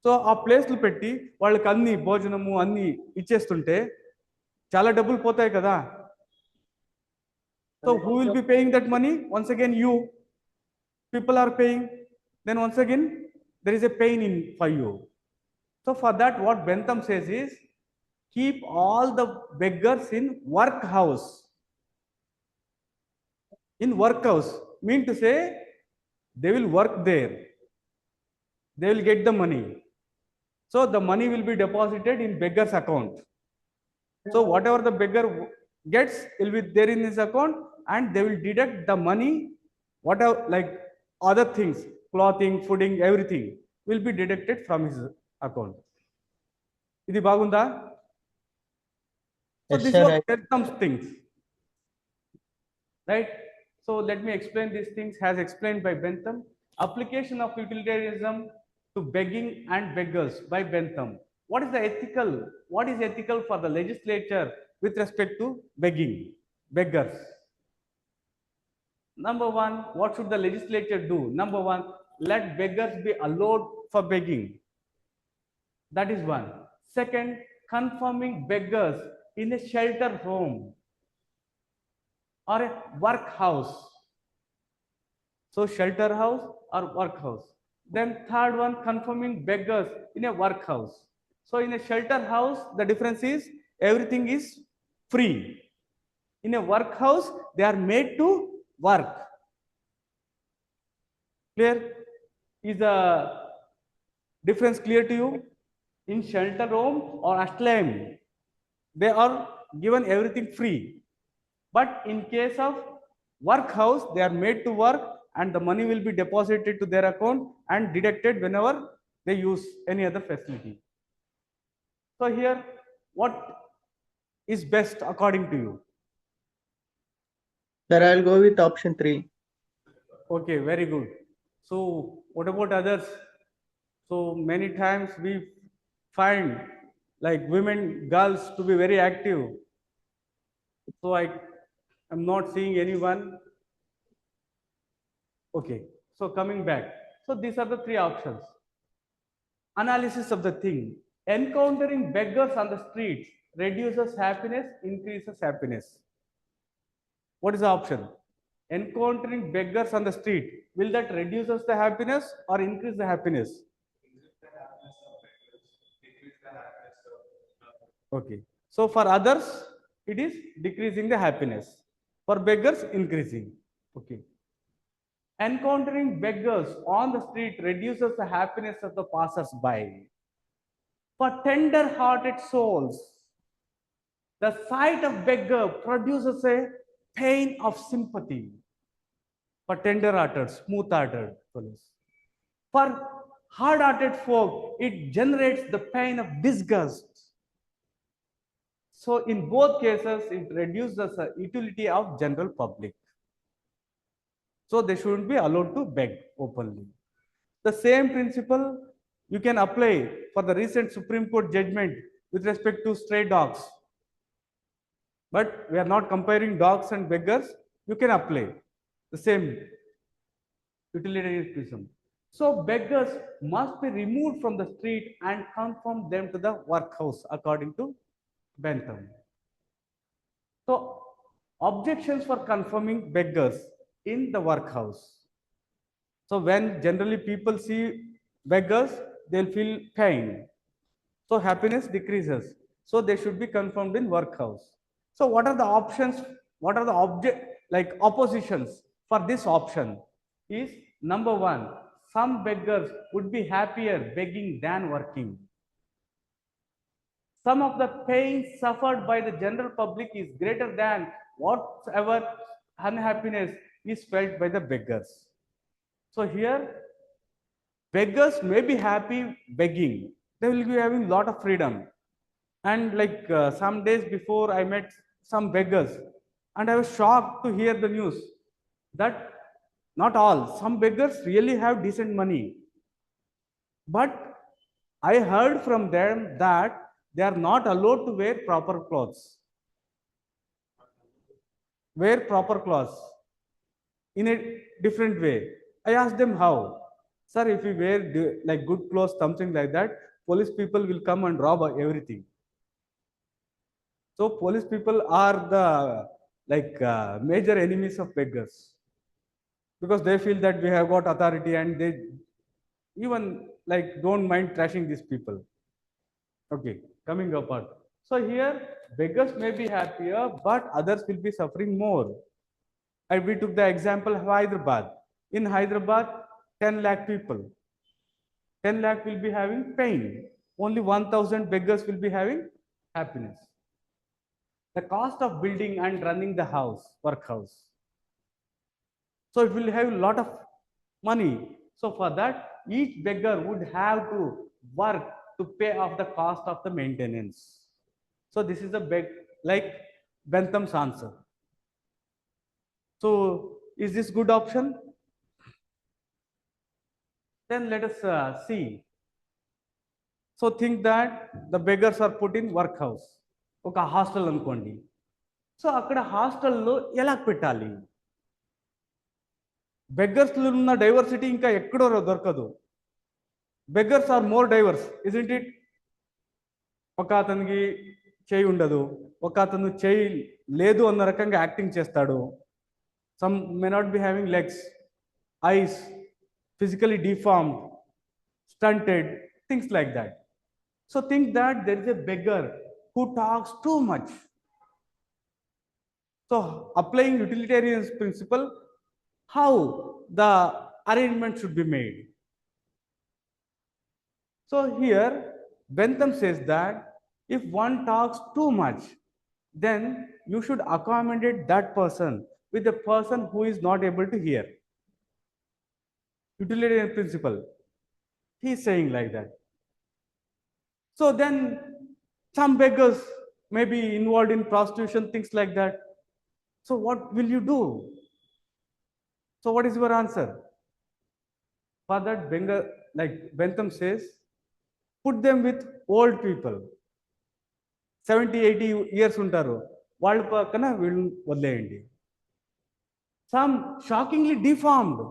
So ఆ ప్లేస్లు పెట్టి వాళ్ళకి అన్ని భోజనము అన్ని ఇచ్చేస్తుంటే చాలా డబ్బులు పోతాయి కదా. So who will be paying that money? Once again you people are paying. Then once again there is a pain in for you. So for that what Bentham says is, keep all the beggars in work house. In work house mean to say they will work there, they will get the money. So the money will be deposited in beggar's account. So whatever the beggar gets will be there in his account, and they will deduct the money, whatever like other things, clothing, fooding, everything will be deducted from his account. Idi bagunda? So this was some things, right? So let me explain these things as explained by Bentham. Application of utilitarianism to begging and beggars by Bentham. What is the ethical? What is ethical for the legislature with respect to begging, beggars? Number one, what should the legislature do? Number one, let beggars be allowed for begging. That is one. Second, confirming beggars in a shelter home or a workhouse. So shelter house or workhouse. Then third one, confirming beggars in a workhouse. So in a shelter house, the difference is everything is free. In a workhouse, they are made to work. Clear? Is the difference clear to you? In shelter home or asylum, they are given everything free. But in case of workhouse, they are made to work and the money will be deposited to their account and deducted whenever they use any other facility. So here, what is best according to you? Sir, I'll go with option 3. Okay, very good. So what about others? So many times we find like women, girls to be very active. So I am not seeing anyone. Okay, so coming back. So these are the three options. Analysis of the thing. Encountering beggars on the streets reduces happiness, increases happiness. What is the option? Encountering beggars on the street, will that reduces the happiness or increase the happiness? Okay. So for others, it is decreasing the happiness. For beggars, increasing. Okay. Encountering beggars on the street reduces the happiness of the passers-by. For tender-hearted souls, the sight of beggar produces a pain of sympathy. For tender-hearted, smooth-hearted souls. For hard-hearted folk, it generates the pain of disgust. So in both cases, it reduces the utility of general public. So they shouldn't be allowed to beg openly. The same principle you can apply for the recent Supreme Court judgment with respect to stray dogs. But we are not comparing dogs and beggars. You can apply the same utilitarian prism. So beggars must be removed from the street and confirm them to the workhouse according to Bentham. So objections for confirming beggars in the workhouse. So when generally people see beggars, they'll feel pain. So happiness decreases. So they should be confirmed in workhouse. So what are the options? What are the oppositions for this option? Is number one, some beggars would be happier begging than working. Some of the pain suffered by the general public is greater than whatever unhappiness is felt by the beggars. So here, beggars may be happy begging. They will be having a lot of freedom. And some days before, I met some beggars, and I was shocked to hear the news that not all, some beggars really have decent money. But I heard from them that they are not allowed to wear proper clothes. Wear proper clothes in a different way. I asked them how. Sir, if we wear like good clothes, something like that, police people will come and rob everything. So police people are the major enemies of beggars because they feel that we have got authority and they even don't mind trashing these people. Okay, coming apart. So here beggars may be happier, but others will be suffering more. And we took the example of Hyderabad. In Hyderabad, 10 lakh people. 10 lakh will be having pain. Only 1,000 beggars will be having happiness. The cost of building and running the house, workhouse. So it will have a lot of money. So for that, each beggar would have to work to pay off the cost of the maintenance. So this is a Bentham's answer. So is this good option? Then let us see. So think that the beggars are put in workhouse. ఒక hostel అనుకోండి. So అక్కడ హాస్టల్లో ఎలా పెట్టాలి? బెగ్గర్స్లో ఉన్న diversity ఇంకా ఎక్కడో దొరకదు. Beggars are more diverse, isn't it? ఒక అతనికి చేయి ఉండదు, ఒక అతను చేయి లేదు అన్న రకంగా యాక్టింగ్ చేస్తాడు. Some may not be having legs, ice, physically deformed, stunted, things like that. So think that there is a beggar who talks too much. So applying utilitarian principle, how the arrangement should be made. So here Bentham says that if one talks too much, then you should accommodate that person with the person who is not able to hear. Utilitarian principle. He is saying like that. So then some beggars may be involved in prostitution, things like that. So what will you do? So what is your answer? For that, Bentham says, put them with old people. 70-80 years ఉంటారు, వాళ్ళ పక్కన వీళ్ళు వదిలేయండి. Some shockingly deformed,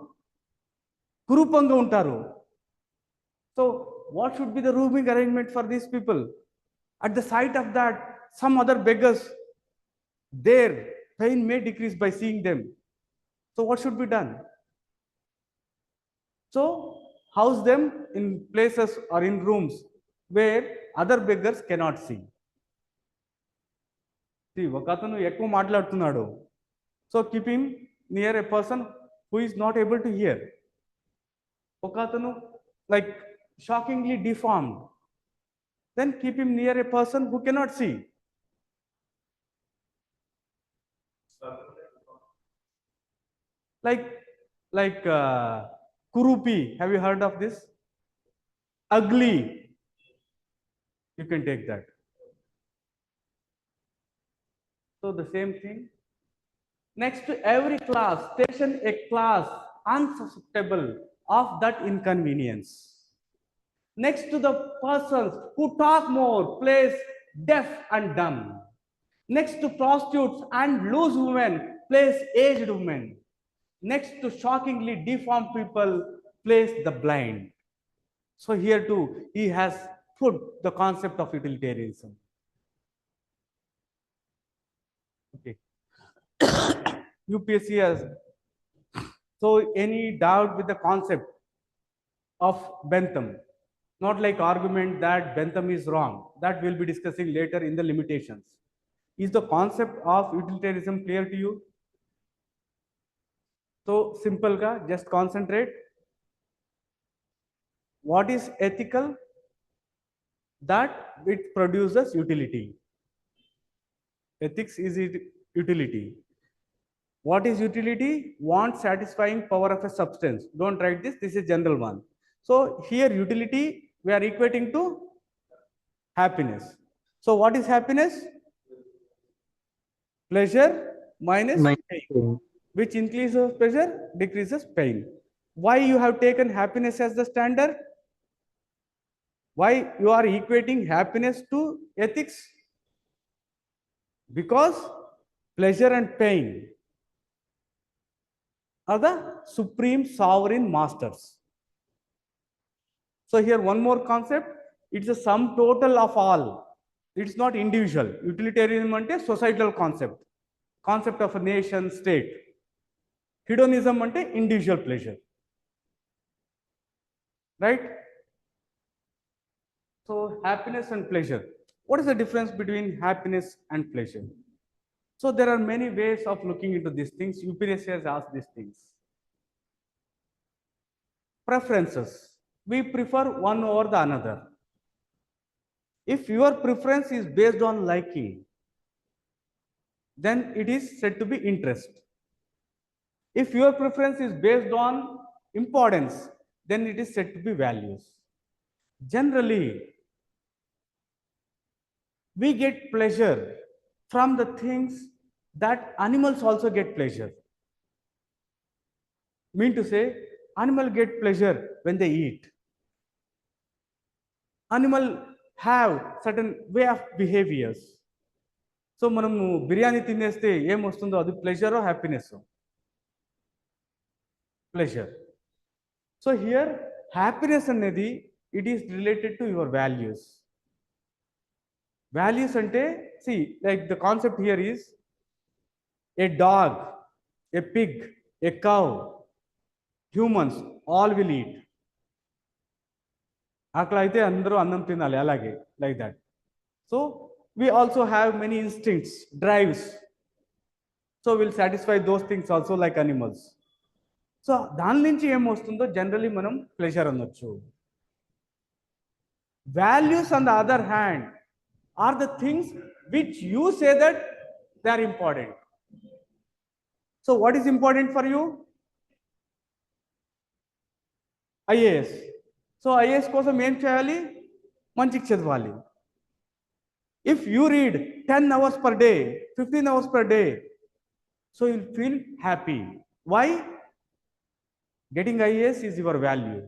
కురూపంగా ఉంటారు. So what should be the rooming arrangement for these people? At the sight of that, some other beggars, their pain may decrease by seeing them. So what should be done? So house them in places or in rooms where other beggars cannot see. See, ఒక అతను ఎక్కువ మాట్లాడుతున్నాడు. So keep him near a person who is not able to hear. ఒక అతను like shockingly deformed, then keep him near a person who cannot see. Like kurupi, have you heard of this? Ugly, you can take that. So the same thing. Next to every class, station a class unsusceptible of that inconvenience. Next to the persons who talk more, place deaf and dumb. Next to prostitutes and loose women, place aged women. Next to shockingly deformed people, place the blind. So here too, he has put the concept of utilitarianism. Okay. UPSC has. So any doubt with the concept of Bentham? Not like argument that Bentham is wrong. That we'll be discussing later in the limitations. Is the concept of utilitarianism clear to you? So simple ka, just concentrate. What is ethical? That it produces utility. Ethics is utility. What is utility? Want satisfying power of a substance. Don't write this. This is general one. So here utility we are equating to happiness. So what is happiness? Pleasure minus pain. Which increases pleasure, decreases pain. Why you have taken happiness as the standard? Why you are equating happiness to ethics? Because pleasure and pain are the supreme sovereign masters. So here one more concept, it's a sum total of all. It's not individual. Utilitarianism ante societal concept, concept of a nation state. Hedonism ante individual pleasure, right? So happiness and pleasure, what is the difference between happiness and pleasure? So there are many ways of looking into these things. UPSC has asked these things. Preferences, we prefer one over the another. If your preference is based on liking, then it is said to be interest. If your preference is based on importance, then it is said to be values. Generally, we get pleasure from the things that animals also get pleasure. Mean to say, animal get pleasure when they eat. Animal have certain way of behaviors. So మనము బిర్యానీ తినేస్తే ఏం వస్తుందో అది pleasure or happiness? Pleasure. So here happiness అనేది it is related to your values. Values ante, see, like the concept here is a dog, a pig, a cow, humans all will eat. Akla aithe andaru annam tinali alage, like that. So we also have many instincts, drives. So we'll satisfy those things also like animals. So దాని నుంచి ఏం వస్తుందో generally మనం pleasure అనొచ్చు. Values on the other hand are the things which you say that They are important. So what is important for you? IAS. So IAS కోసం ఏం చేయాలి? మంచిగా చదవాలి. If you read 10 hours per day, 15 hours per day, so you'll feel happy. Why? Getting IAS is your value.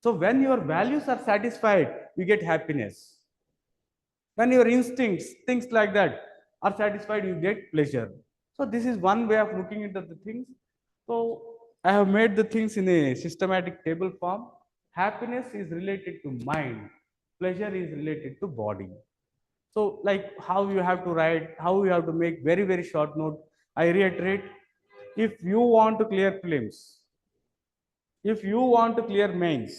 So when your values are satisfied, you get happiness. When your instincts, things like that, are satisfied, you get pleasure. So this is one way of looking into the things. So I have made the things in a systematic table form. Happiness is related to mind, pleasure is related to body. So like how you have to write, how you have to make very, very short note. I reiterate, if you want to clear prelims, if you want to clear mains,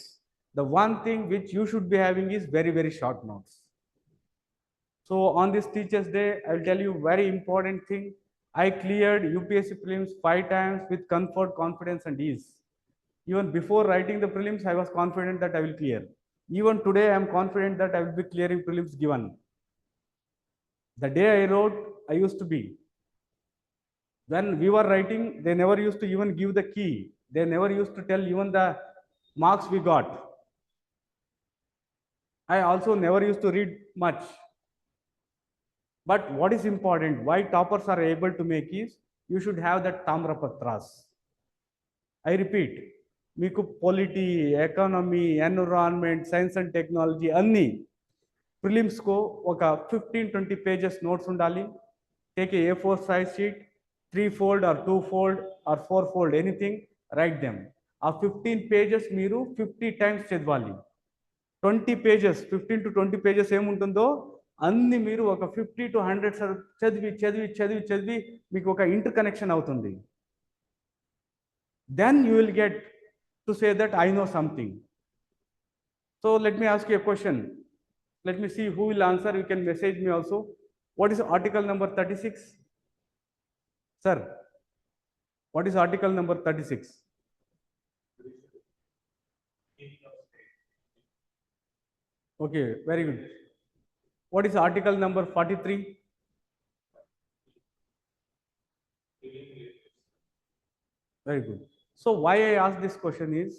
the one thing which you should be having is very, very short notes. So on this Teachers Day, I will tell you very important thing. I cleared UPSC prelims 5 times with comfort, confidence, and ease. Even before writing the prelims, I was confident that I will clear. Even today, I am confident that I will be clearing prelims given. The day I wrote, I used to be. When we were writing, they never used to even give the key. They never used to tell even the marks we got. I also never used to read much. But what is important, why toppers are able to make is, you should have that tamrapatras. I repeat, మీకు polity, economy, environment, science and technology అన్నీ ప్రిలిమ్స్కో ఒక 15-20 pages notes ఉండాలి. Take A4 size sheet, 3-fold or 2-fold or 4-fold, anything, write them. ఆ 15 pages మీరు 50 times చదవాలి. 20 pages, 15 to 20 pages ఏముంటుందో అన్ని మీరు ఒక 50 to 100 చదివి చదివి చదివి చదివి మీకు ఒక ఇంటర్ కనెక్షన్ అవుతుంది. Then you will get to say that I know something. So let me ask you a question. Let me see who will answer. You can message me also. What is article number 36? Sir, what is article number 36? Okay, very good. What is article number 43? Very good. So why I ask this question is,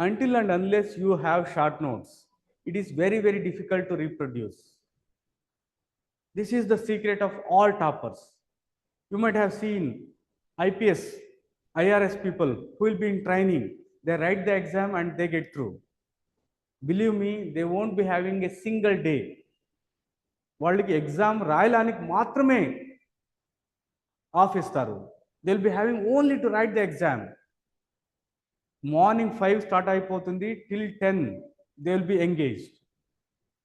until and unless you have short notes, it is very, very difficult to reproduce. This is the secret of all toppers. You might have seen IPS, IRS people who will be in training. They write the exam and they get through. Believe me, they won't be having a single day. వాళ్ళకి exam రాయడానికి మాత్రమే off ఇస్తారు. They will be having only to write the exam. Morning 5 start అయిపోతుంది, till 10 they will be engaged.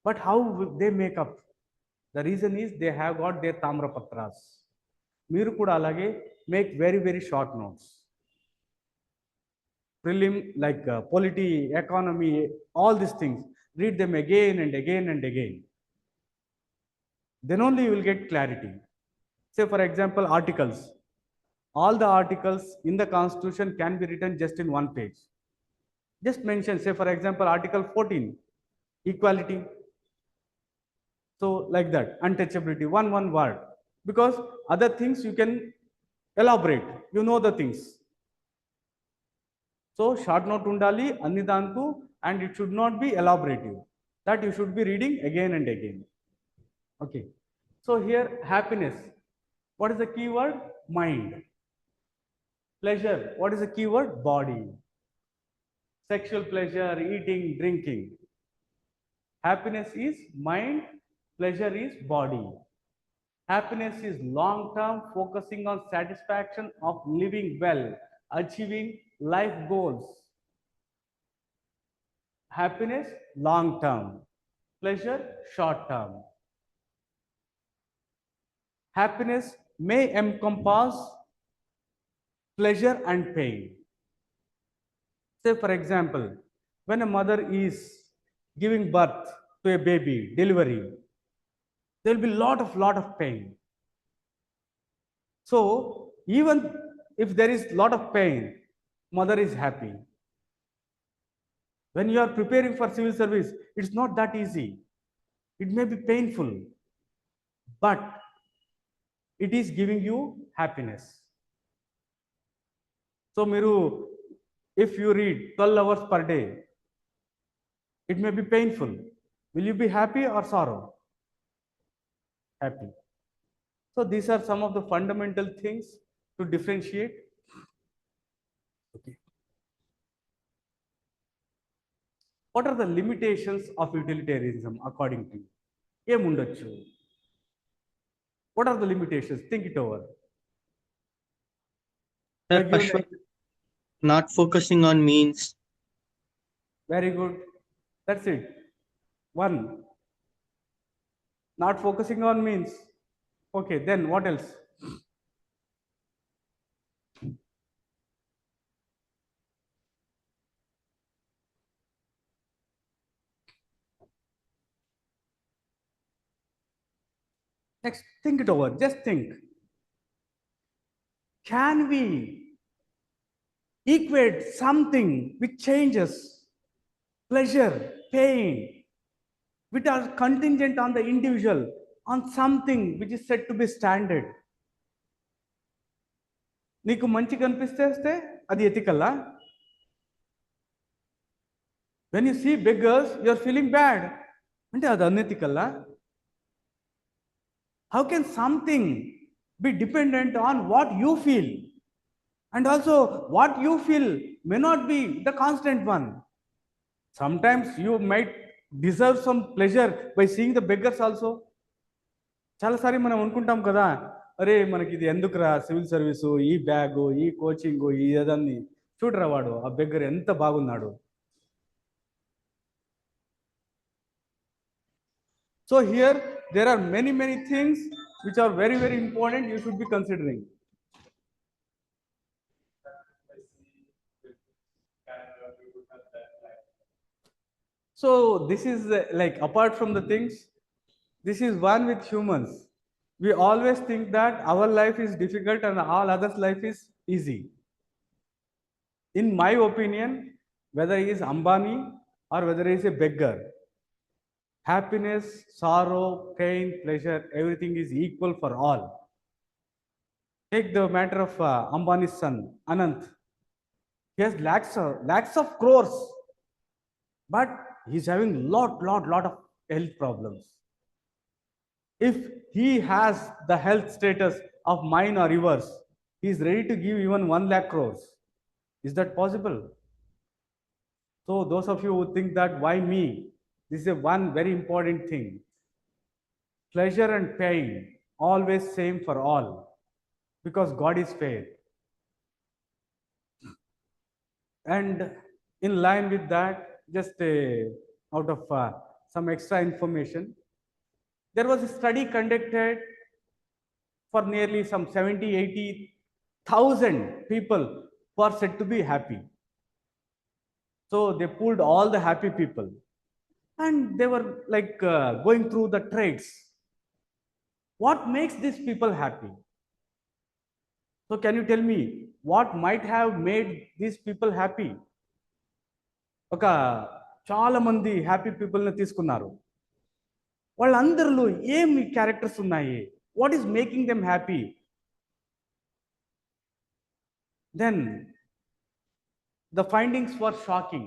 But how they make up? The reason is they have got their తామ్రపత్రాస్. మీరు కూడా అలాగే make very, very short notes. Prelim, like polity, economy, all these things, read them again and again and again. Then only you will get clarity. Say for example, articles. All the articles in the constitution can be written just in one page. Just mention, say for example, article 14, equality. So like that, untouchability, one word. Because other things you can elaborate, you know the things. So short note undali anni danku, and it should not be elaborative. That you should be reading again and again. Okay. So here, happiness. What is the keyword? Mind. Pleasure. What is the keyword? Body. Sexual pleasure, eating, drinking. Happiness is mind. Pleasure is body. Happiness is long-term, focusing on satisfaction of living well, achieving life goals. Happiness, long-term. Pleasure, short-term. Happiness may encompass pleasure and pain. Say for example, when a mother is giving birth to a baby, delivery, there will be lot of pain. So even if there is lot of pain, mother is happy. When you are preparing for civil service, it's not that easy. It may be painful, but it is giving you happiness. So miru, if you read 12 hours per day, it may be painful. Will you be happy or sorrow? Happy. So these are some of the fundamental things to differentiate. Okay. What are the limitations of utilitarianism according to you? ఏముండొచ్చు? What are the limitations? Think it over. Sir, I've first given one, not focusing on means. very good. That's it. One. Not focusing on means. Okay, then what else? Next, think it over. Just think. Can we equate something which changes, pleasure, pain, which are contingent on the individual, on something which is said to be standard? నీకు మంచి కనిపిస్తే అది ఎథికల్లా? When you see beggars, you are feeling bad. అంటే అది unethical-ఆ? How can something be dependent on what you feel? And also, what you feel may not be the constant one. Sometimes you might deserve some pleasure by seeing the beggars also. చాలాసారి మనం అనుకుంటాం కదా, అరే మనకి ఇది ఎందుకురా civil service, ఈ bag, ఈ coaching, ఈ ఏదాన్ని చూడరా వాడు ఆ బెగ్గర్ ఎంత బాగున్నాడు. So here there are many things which are very important you should be considering. So this is like apart from the things, this is one with humans. We always think that our life is difficult and all others' life is easy. In my opinion, whether he is Ambani or whether he is a beggar, happiness, sorrow, pain, pleasure, everything is equal for all. Take the matter of Ambani's son, Anant. He has lakhs of crores, but he's having lot of health problems. If he has the health status of mine or yours, he is ready to give even 1 lakh crores. Is that possible? So those of you who think that why me, this is a one very important thing. Pleasure and pain always same for all, because God is fair. And in line with that, just out of some extra information, there was a study conducted for nearly some 70,000-80,000 people who are said to be happy. So they pulled all the happy people and they were like going through the traits. What makes these people happy? So can you tell me what might have made these people happy? ఒక చాలా మంది happy పీపుల్ని తీసుకున్నారు. వాళ్ళందరిలో ఏమి characters ఉన్నాయి? What is making them happy? Then the findings were shocking.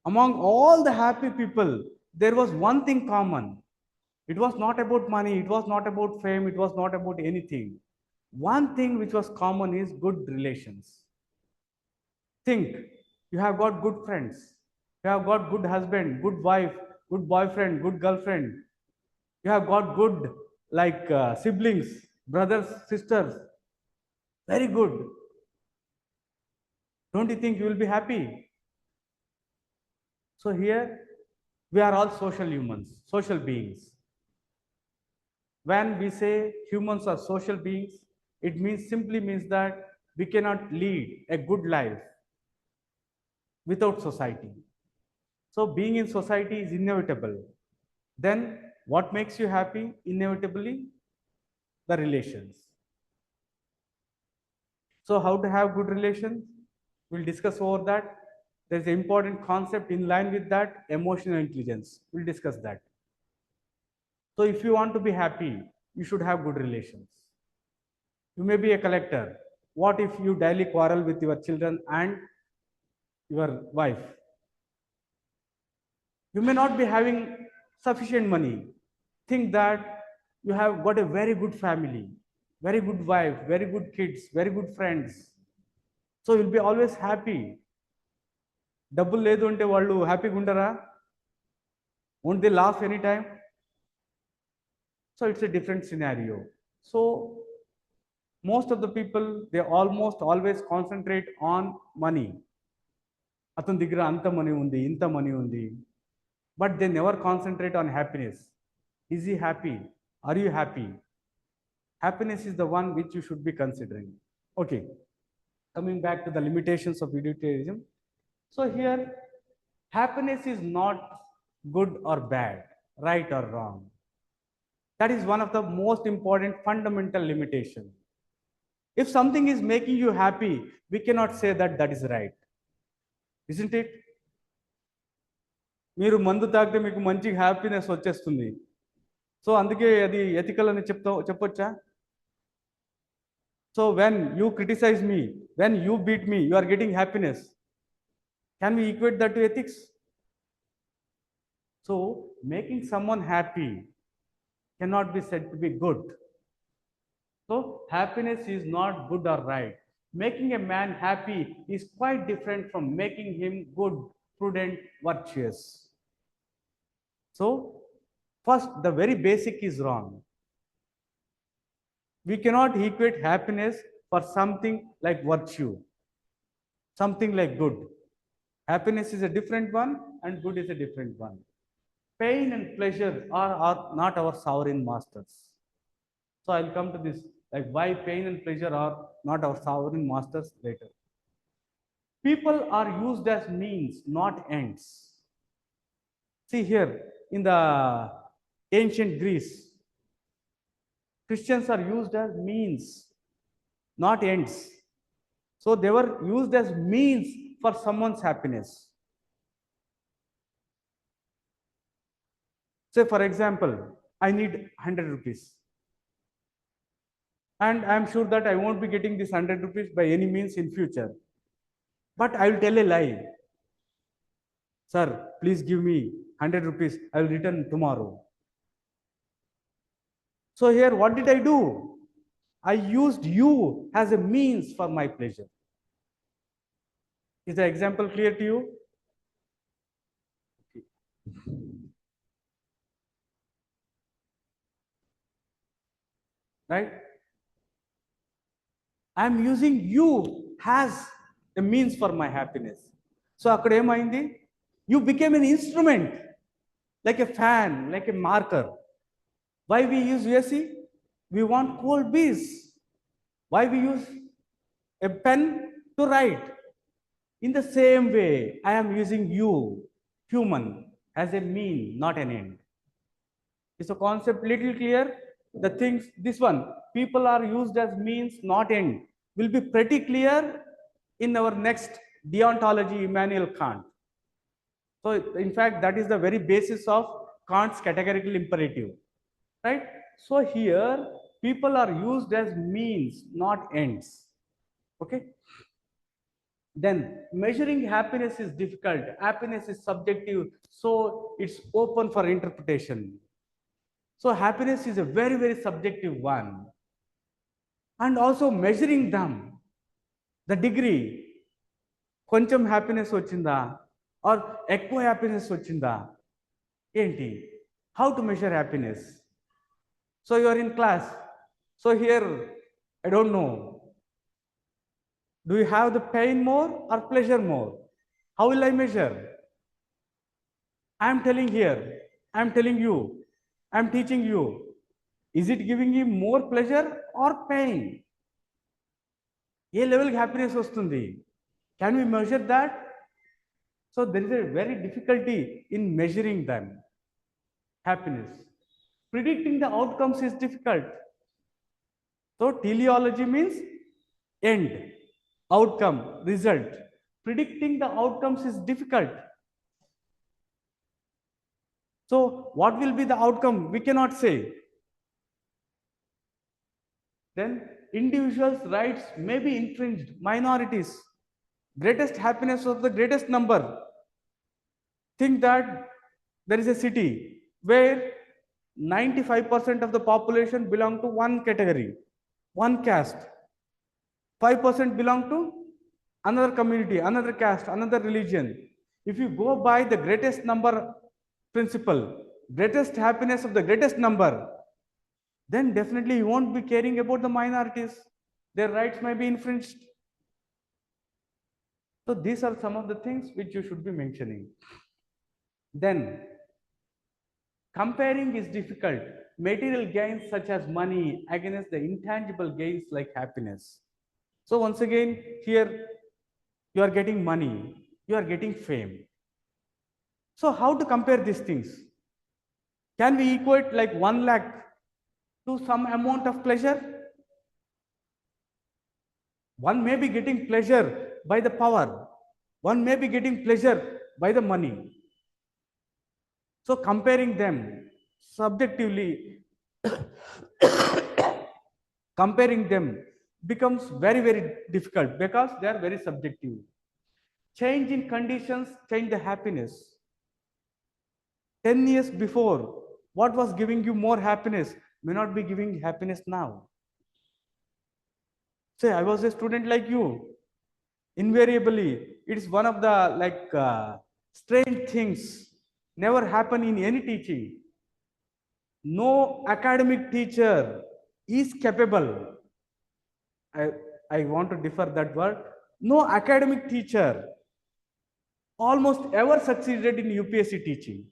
Among all the happy people, there was one thing common. It was not about money, it was not about fame, it was not about anything. One thing which was common is good relations. Think, you have got good friends, you have got good husband, good wife, good boyfriend, good girlfriend, you have got good like siblings, brothers, sisters, very good. Don't you think you will be happy? So here we are all social humans, social beings. When we say humans are social beings, it simply means that we cannot lead a good life without society. So being in society is inevitable. Then what makes you happy? Inevitably, the relations. So how to have good relations? We'll discuss over that. There's an important concept in line with that, emotional intelligence. We'll discuss that. So if you want to be happy, you should have good relations. You may be a collector. What if you daily quarrel with your children and your wife? You may not be having sufficient money. Think that you have got a very good family, very good wife, very good kids, very good friends. So you'll be always happy. Double ledu ante vallu happy gundara. Won't they laugh anytime? So it's a different scenario. So most of the people, they almost always concentrate on money. Atun digra anta money undi, inta money undi. But they never concentrate on happiness. Is he happy? Are you happy? Happiness is the one which you should be considering. Okay, coming back to the limitations of utilitarianism. So here, happiness is not good or bad, right or wrong. That is one of the most important fundamental limitation. If something is making you happy, we cannot say that that is right. Isn't it? మీరు మందు తాగితే మీకు మంచి happiness వచ్చేస్తుంది. So అందుకే అది ethical అని చెప్పొచ్చా? So when you criticize me, when you beat me, you are getting happiness. Can we equate that to ethics? So making someone happy cannot be said to be good. So happiness is not good or right. Making a man happy is quite different from making him good, prudent, virtuous. So first, the very basic is wrong. We cannot equate happiness for something like virtue, something like good. Happiness is a different one and good is a different one. Pain and pleasure are not our sovereign masters. So I'll come to this, like why pain and pleasure are not our sovereign masters later. People are used as means, not ends. See here, in the ancient Greece, Christians are used as means, not ends. So they were used as means for someone's happiness. Say, for example, I need 100 rupees. And I am sure that I won't be getting this 100 rupees by any means in future. But I will tell a lie. Sir, please give me 100 rupees. I will return tomorrow. So here, what did I do? I used you as a means for my pleasure. Is the example clear to you? Right? I am using you as a means for my happiness. So akkada emaindi? You became an instrument, like a fan, like a marker. Why we use USC? We want cold bees. Why we use a pen to write? In the same way, I am using you, human, as a mean, not an end. Is the concept little clear? The things, this one, people are used as means, not end, will be pretty clear in our next deontology, Immanuel Kant. So in fact, that is the very basis of Kant's categorical imperative, right? So here, people are used as means, not ends. Okay. Then measuring happiness is difficult. Happiness is subjective, so it's open for interpretation. So happiness is a very, very subjective one. And also measuring them, the degree, కొంచెం happiness వచ్చిందా or ఎక్కువ happiness వచ్చిందా ఏంటి? How to measure happiness? So you are in class. So here, I don't know. Do you have the pain more or pleasure more? How will I measure? I am telling here, I am telling you, I am teaching you. Is it giving you more pleasure or pain? A level happiness vastundi. Can we measure that? So there is a very difficulty in measuring them. Happiness. Predicting the outcomes is difficult. So teleology means end, outcome, result. Predicting the outcomes is difficult. So what will be the outcome? We cannot say. then individuals' rights may be infringed, minorities. Greatest happiness of the greatest number. Think that there is a city where 95% of the population belong to one category, one caste. 5% belong to another community, another caste, another religion. If you go by the greatest number principle, greatest happiness of the greatest number, then definitely you won't be caring about the minorities. Their rights may be infringed. So these are some of the things which you should be mentioning. Then comparing is difficult. Material gains such as money against the intangible gains like happiness. So once again, here you are getting money, you are getting fame. So how to compare these things? Can we equate like 1 lakh to some amount of pleasure? One may be getting pleasure by the power. One may be getting pleasure by the money. So comparing them subjectively, comparing them becomes very, very difficult because they are very subjective. Change in conditions change the happiness. 10 years before, what was giving you more happiness may not be giving happiness now. Say, I was a student like you. Invariably, it is one of the strange things never happen in any teaching. No academic teacher is capable. I, I want to differ that word. No academic teacher almost ever succeeded in UPSC teaching.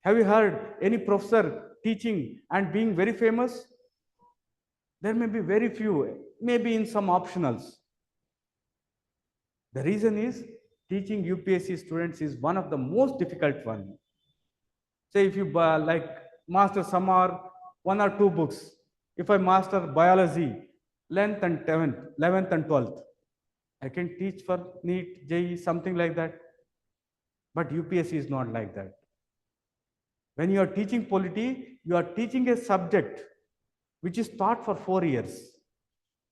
Have you heard any professor teaching and being very famous? There may be very few, maybe in some optionals. The reason is teaching UPSC students is one of the most difficult one. Say if you master some or 1 or 2 books. If I master biology, 11th and 11th and 12th, I can teach for NEET, JEE, something like that. But UPSC is not like that. When you are teaching polity, you are teaching a subject which is taught for 4 years.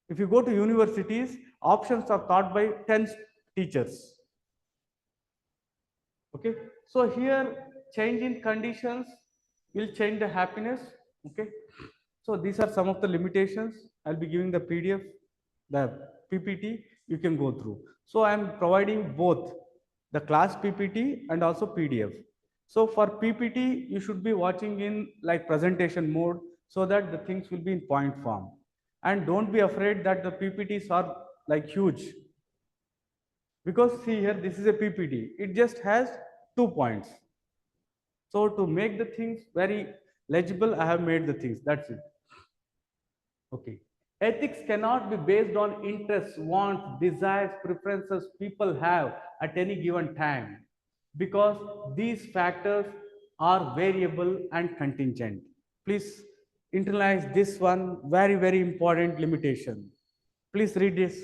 If you go to universities, options are taught by 10 teachers. Okay, so here change in conditions will change the happiness. Okay, so these are some of the limitations. I'll be giving the PDF, the PPT, you can go through. So I'm providing both the class PPT and also PDF. So for PPT, you should be watching in like presentation mode so that the things will be in point form. And don't be afraid that the PPTs are like huge. Because see here, this is a PPT. It just has 2 points. So to make the things very legible, I have made the things. That's it. Okay. Ethics cannot be based on interests, wants, desires, preferences people have at any given time because these factors are variable and contingent. Please internalize this one, very, very important limitation. Please read this.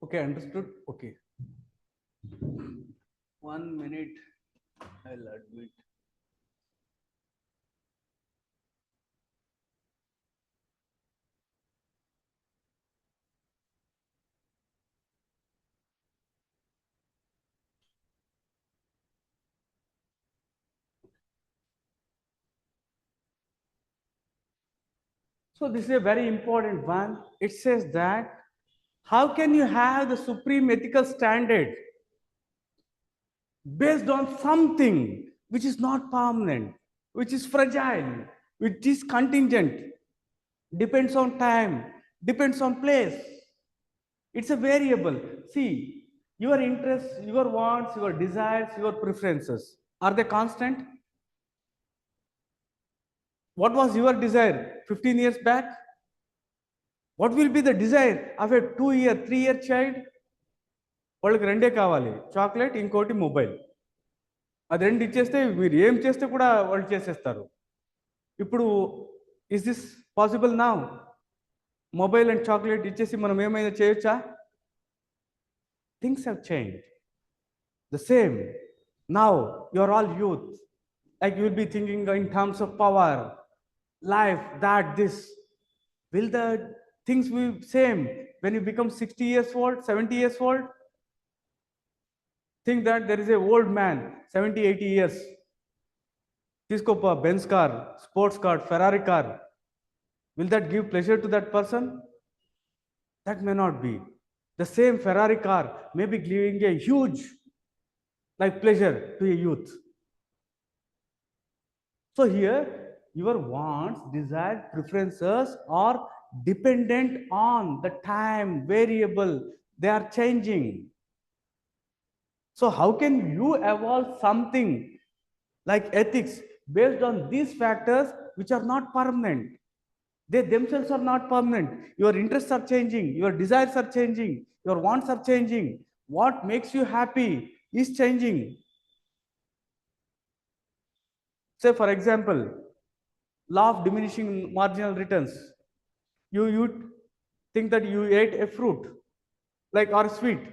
Okay, understood? Okay. 1 minute, I'll admit. So this is a very important one. It says that how can you have the supreme ethical standard based on something which is not permanent, which is fragile, which is contingent? depends on time, depends on place. It's a variable. See, your interests, your wants, your desires, your preferences, are they constant? What was your desire 15 years back? What will be the desire of a 2 year, 3 year child? వాళ్ళకి రెండే కావాలి, chocolate, ఇంకోటి mobile. అది రెండు ఇచ్చేస్తే మీరు ఏం చేస్తే కూడా వాళ్ళు చేసేస్తారు. ఇప్పుడు is this possible now? Mobile and chocolate ఇచ్చేసి మనం ఏమైనా చేయొచ్చా? Things have changed. The same. Now you're all youth. Like you'll be thinking in terms of power, life, that, this. Will the things be same when you become 60 years old, 70 years old? Think that there is a old man, 70, 80 years. తీసుకో Benz car, sports car, Ferrari car. Will that give pleasure to that person? That may not be. The same Ferrari car may be giving a huge pleasure to a youth. So here, your wants, desires, preferences are dependent on the time variable. They are changing. So how can you evolve something like ethics based on these factors which are not permanent? They themselves are not permanent. Your interests are changing, your desires are changing, your wants are changing. What makes you happy is changing. Say, for example, law of diminishing marginal returns. You think that you ate a fruit, like or sweet.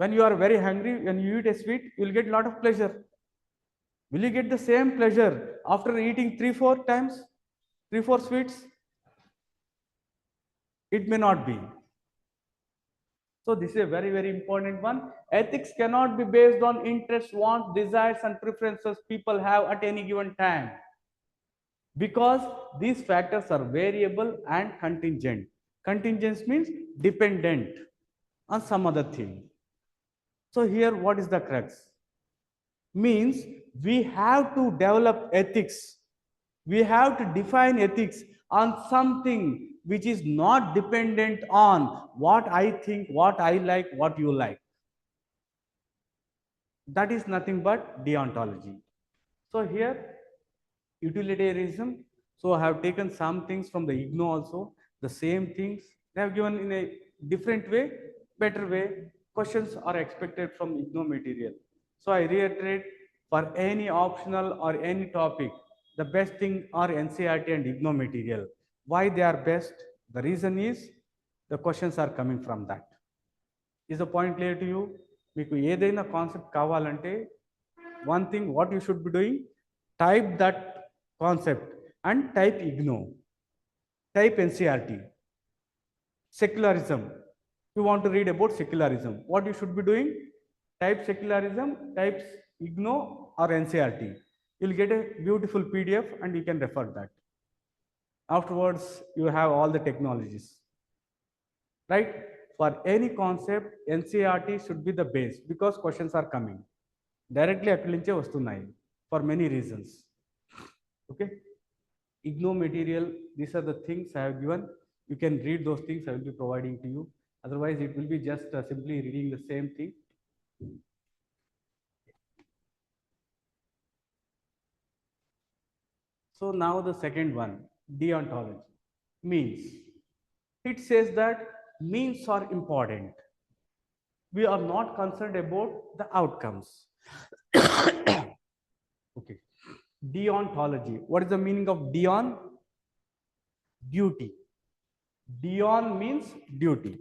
When you are very hungry, when you eat a sweet, you'll get a lot of pleasure. Will you get the same pleasure after eating 3-4 times, 3-4 sweets? It may not be. So this is a very, very important one. Ethics cannot be based on interests, wants, desires, and preferences people have at any given time, because these factors are variable and contingent. Contingent means dependent on some other thing. So here, what is the crux? Means we have to develop ethics. We have to define ethics on something which is not dependent on what I think, what I like, what you like. That is nothing but deontology. So here, utilitarianism. So I have taken some things from the IGNO also. The same things they have given in a different way, better way. Questions are expected from IGNO material. So I reiterate, for any optional or any topic, the best thing are NCERT and IGNO material. Why they are best? The reason is the questions are coming from that. Is the point clear to you? మీకు ఏదైనా concept కావాలంటే one thing what you should be doing, type that concept and type IGNO, type NCERT. Secularism, you want to read about secularism, what you should be doing, type secularism, type IGNO or NCERT. You'll get a beautiful PDF and you can refer that. Afterwards you have all the technologies, right? For any concept, NCERT should be the base, because questions are coming directly అక్కడి నుంచే వస్తున్నాయి for many reasons. Okay, IGNO material, these are the things I have given. You can read those things I will be providing to you. Otherwise it will be just simply reading the same thing. So now the second one, deontology. Means, it says that means are important. We are not concerned about the outcomes. Okay. Deontology. What is the meaning of deon? Duty. Deon means duty.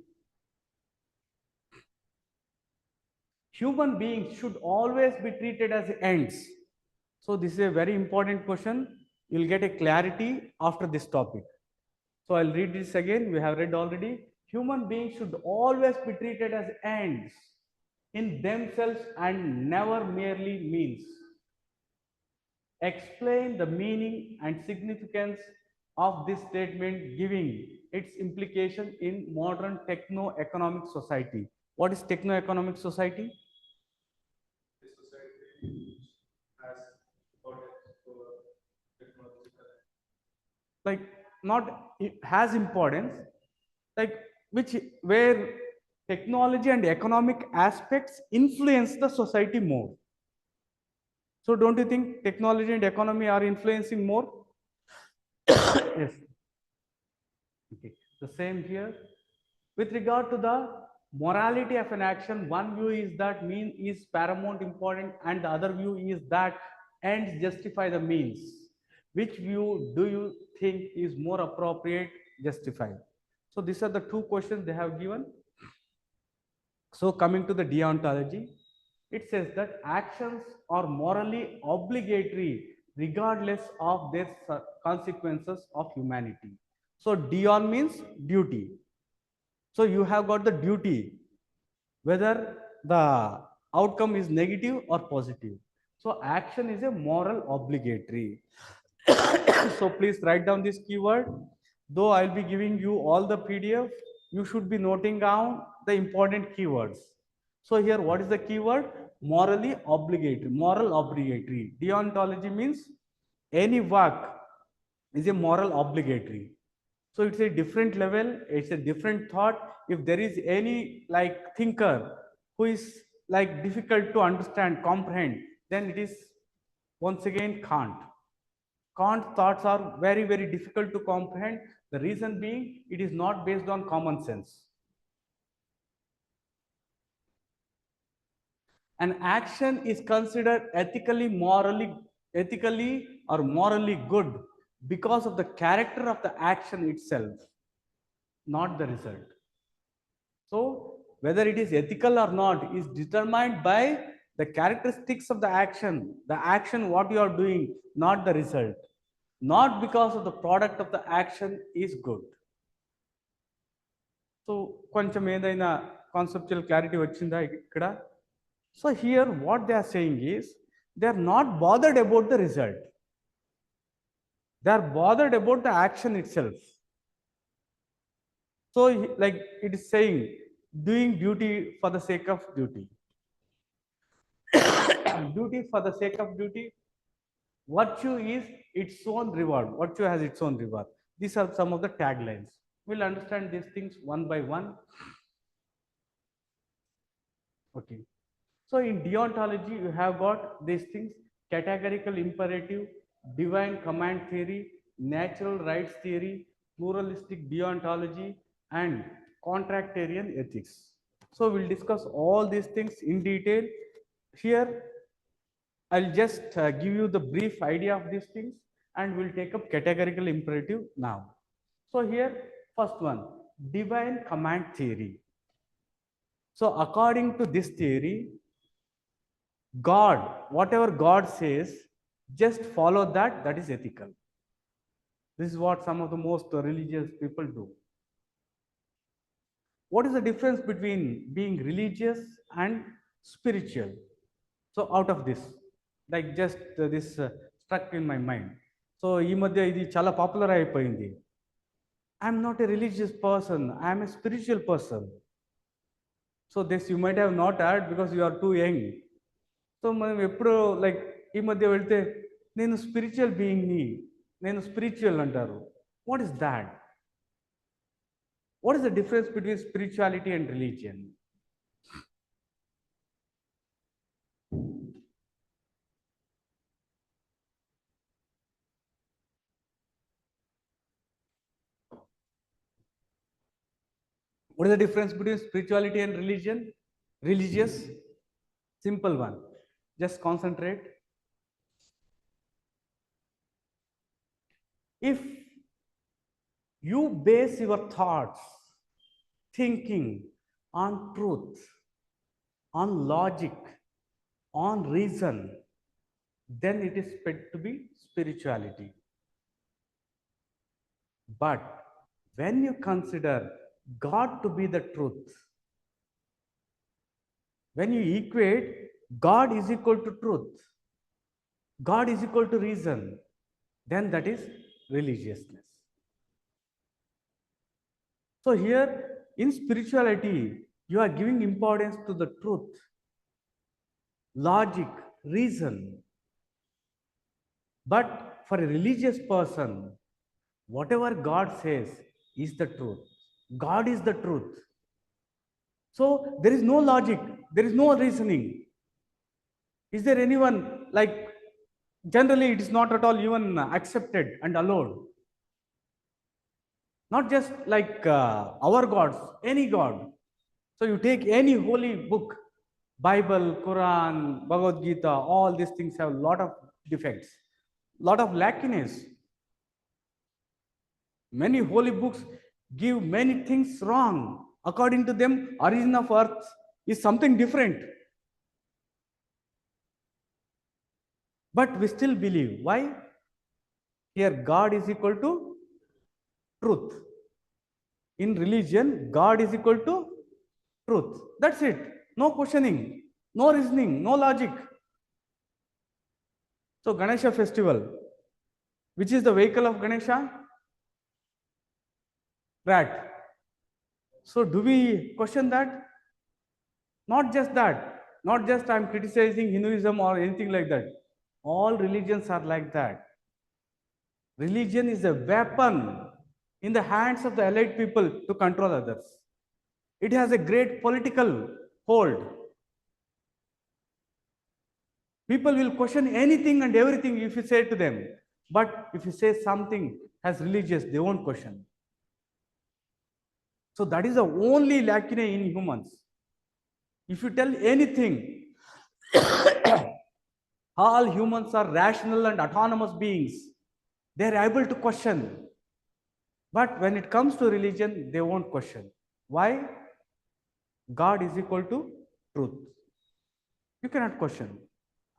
Human beings should always be treated as ends. So this is a very important question. You'll get a clarity after this topic. So I'll read this again. We have read already. Human beings should always be treated as ends in themselves and never merely means. Explain the meaning and significance of this statement, giving its implication in modern techno-economic society. What is techno-economic society? This society has importance for technological. Like not has importance, like where technology and economic aspects influence the society more. So don't you think technology and economy are influencing more? Yes. Okay. The same here. With regard to the morality of an action, one view is that mean is paramount important, and the other view is that ends justify the means. Which view do you think is more appropriate, justified? So these are the two questions they have given. So coming to the deontology, it says that actions are morally obligatory regardless of their consequences of humanity. So deon means duty. So you have got the duty, whether the outcome is negative or positive. So action is a moral obligatory. So please write down this keyword. Though I'll be giving you all the PDF, you should be noting down the important keywords. So here, what is the keyword? Morally obligatory. Moral obligatory. Deontology means any work is a moral obligatory. So it's a different level, it's a different thought. If there is any like thinker who is like difficult to understand, comprehend, then it is once again Kant. Kant's thoughts are very, very difficult to comprehend. The reason being, it is not based on common sense. An action is considered ethically or morally good because of the character of the action itself, not the result. So whether it is ethical or not is determined by the characteristics of the action what you are doing, not the result, not because of the product of the action is good. So కొంచెం ఏదైనా conceptual clarity వచ్చిందా ఇక్కడ? So here what they are saying is they are not bothered about the result. They are bothered about the action itself. So like it is saying doing duty for the sake of duty. Duty for the sake of duty. Virtue is its own reward. Virtue has its own reward. These are some of the taglines. We'll understand these things one by one. Okay. So in deontology, you have got these things: categorical imperative, divine command theory, natural rights theory, pluralistic deontology, and contractarian ethics. So we'll discuss all these things in detail. Here, I'll just give you the brief idea of these things, and we'll take up categorical imperative now. So here, first one, divine command theory. So according to this theory, God, whatever God says, just follow that, that is ethical. This is what some of the most religious people do. What is the difference between being religious and spiritual? So out of this, like just this struck in my mind. So ఈ మధ్య ఇది చాలా popular అయిపోయింది. I'm not a religious person, I'm a spiritual person. So this you might have not heard because you are too young. So మనం ఎప్పుడు like ఈ మధ్య వెళ్తే నేను స్పిరిచువల్ బీయింగ్ని, నేను స్పిరిచువల్ అంటారు. What is that? What is the difference between spirituality and religion? What is the difference between spirituality and religion? Religious, simple one. Just concentrate. If you base your thoughts, thinking on truth, on logic, on reason, then it is said to be spirituality. But when you consider God to be the truth, when you equate God is equal to truth, God is equal to reason, then that is religiousness. So here in spirituality, you are giving importance to the truth, logic, reason. But for a religious person, Whatever God says is the truth. God is the truth. So there is no logic, there is no reasoning. Is there anyone like generally it is not at all even accepted and allowed? Not just like our gods, any god. So you take any holy book, Bible, Quran, Bhagavad Gita, all these things have a lot of defects, lot of lacunae. Many holy books give many things wrong. According to them, origin of earth is something different. But we still believe. Why? Here God is equal to truth. In religion, God is equal to truth. That's it. No questioning, no reasoning, no logic. So Ganesha festival, which is the vehicle of Ganesha? Rat. So do we question that? Not just that. Not just I'm criticizing Hinduism or anything like that. All religions are like that. Religion is a weapon in the hands of the elite people to control others. It has a great political hold. People will question anything and everything if you say to them. But if you say something as religious, they won't question. So that is the only lacunae in humans. If you tell anything, all humans are rational and autonomous beings. They are able to question. But when it comes to religion, they won't question. Why? God is equal to truth. You cannot question.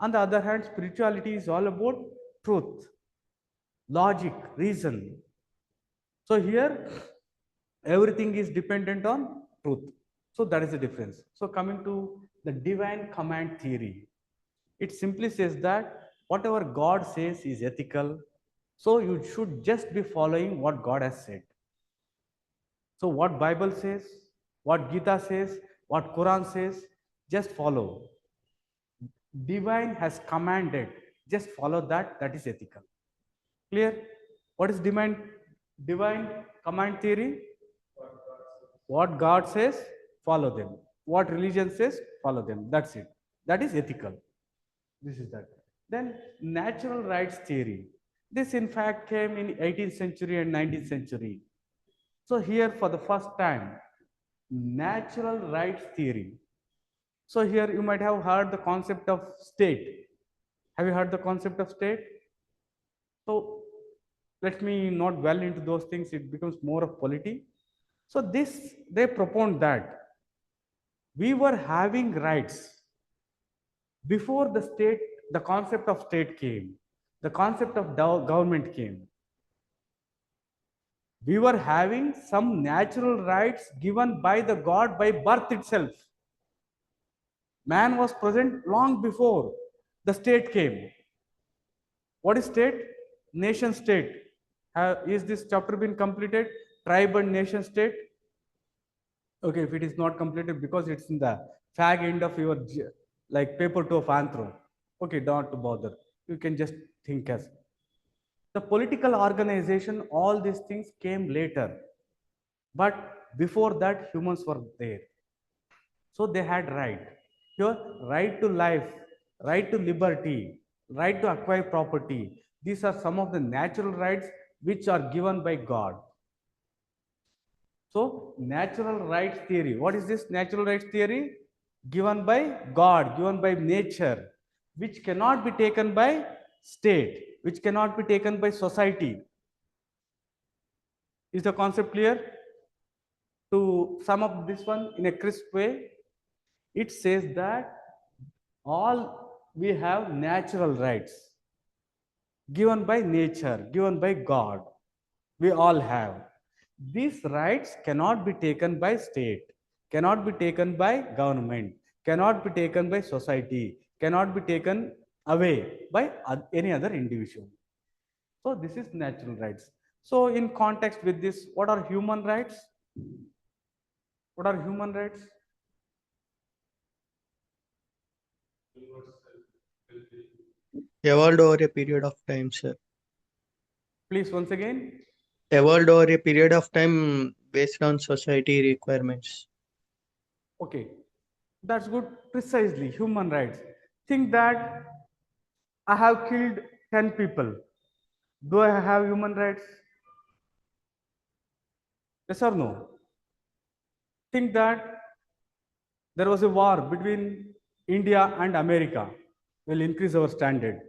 On the other hand, spirituality is all about truth, logic, reason. So here, everything is dependent on truth. So that is the difference. So coming to the divine command theory, it simply says that whatever God says is ethical. So you should just be following what God has said. So what Bible says, what Gita says, what Quran says, just follow. Divine has commanded, just follow that, that is ethical. Clear? What is divine command theory? What God says, follow them. What religion says, follow them. That's it. That is ethical. This is that. Then natural rights theory. This in fact came in 18th century and 19th century. So here for the first time, natural rights theory. So here you might have heard the concept of state. Have you heard the concept of state? So let me not dwell into those things. It becomes more of polity. So this, they proponed that we were having rights before the state, the concept of state came, the concept of government came. We were having some natural rights given by the God by birth itself. Man was present long before the state came. What is state? Nation state. Is this chapter been completed? Tribe and nation state. Okay, if it is not completed because it's in the fag end of your like paper 2 of anthro. Okay, don't bother. You can just think as the political organization, all these things came later. But before that, humans were there. So they had right. Your right to life, right to liberty, right to acquire property. These are some of the natural rights which are given by God. So natural rights theory. What is this natural rights theory? Given by God, given by nature, which cannot be taken by state, which cannot be taken by society. Is the concept clear? To sum up this one in a crisp way, it says that all we have natural rights given by nature, given by God. We all have. These rights cannot be taken by state, cannot be taken by government, cannot be taken by society, cannot be taken away by any other individual. So this is natural rights. So in context with this, what are human rights? What are human rights? Evolved over a period of time, sir. Please once again. evolved over a period of time based on society requirements. Okay, that's good. Precisely, human rights. Think that I have killed 10 people. Do I have human rights? Yes or no? Think that there was a war between India and America. We'll increase our standard.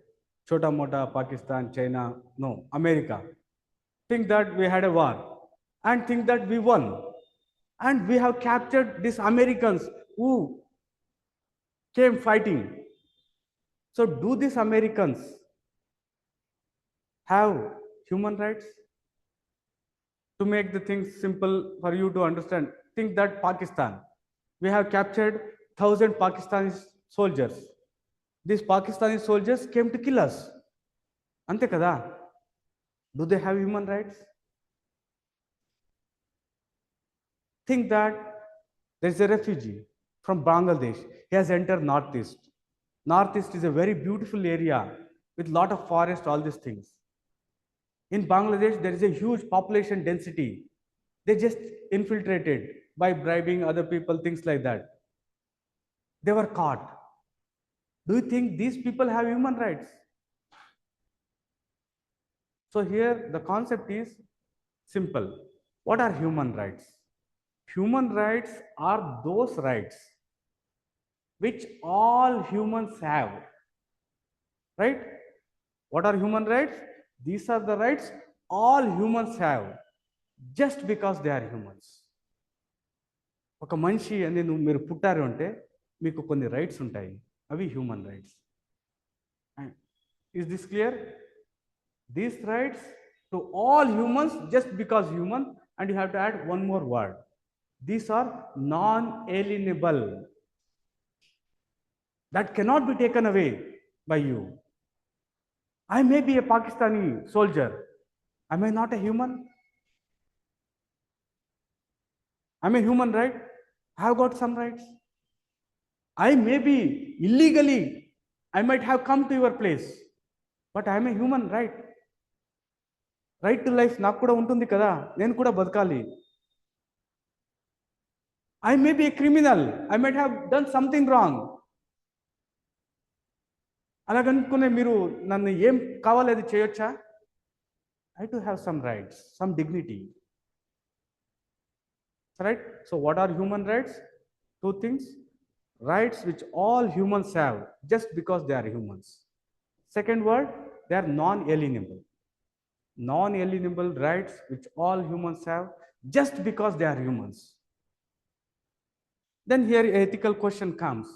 Chota Mota, Pakistan, China, no, America. Think that we had a war and think that we won. And we have captured these Americans who came fighting. So, do these Americans have human rights? To make the things simple for you to understand, think that Pakistan, we have captured 1,000 Pakistani soldiers. These Pakistani soldiers came to kill us. Ante kada? Do they have human rights? Think that there is a refugee from Bangladesh. He has entered Northeast. Northeast is a very beautiful area with lot of forest, all these things. In Bangladesh, there is a huge population density. They just infiltrated by bribing other people, things like that. They were caught. Do you think these people have human rights? So here the concept is simple. What are human rights? Human rights are those rights which all humans have. Right? What are human rights? These are the rights all humans have just because they are humans. ఒక మనిషి అని మీరు పుట్టారు అంటే మీకు కొన్ని rights ఉంటాయి, అవి human rights. Is this clear? These rights to all humans just because human, and you have to add one more word. These are non-alienable. That cannot be taken away by you. I may be a Pakistani soldier. Am I not a human? I'm a human, right? I have got some rights. I may be illegally, I might have come to your place, but I am a human, right? Right to life నాకు కూడా ఉంటుంది కదా, నేను కూడా బతకాలి. I may be a criminal, I might have done something wrong. అలాగనుకునే మీరు నన్ను ఏం కావాలి అది చేయొచ్చా? I too have some rights, some dignity. Right? So what are human rights? Two things. Rights which all humans have just because they are humans. Second word, they are non-alienable. Non-alienable rights which all humans have just because they are humans. Then here ethical question comes.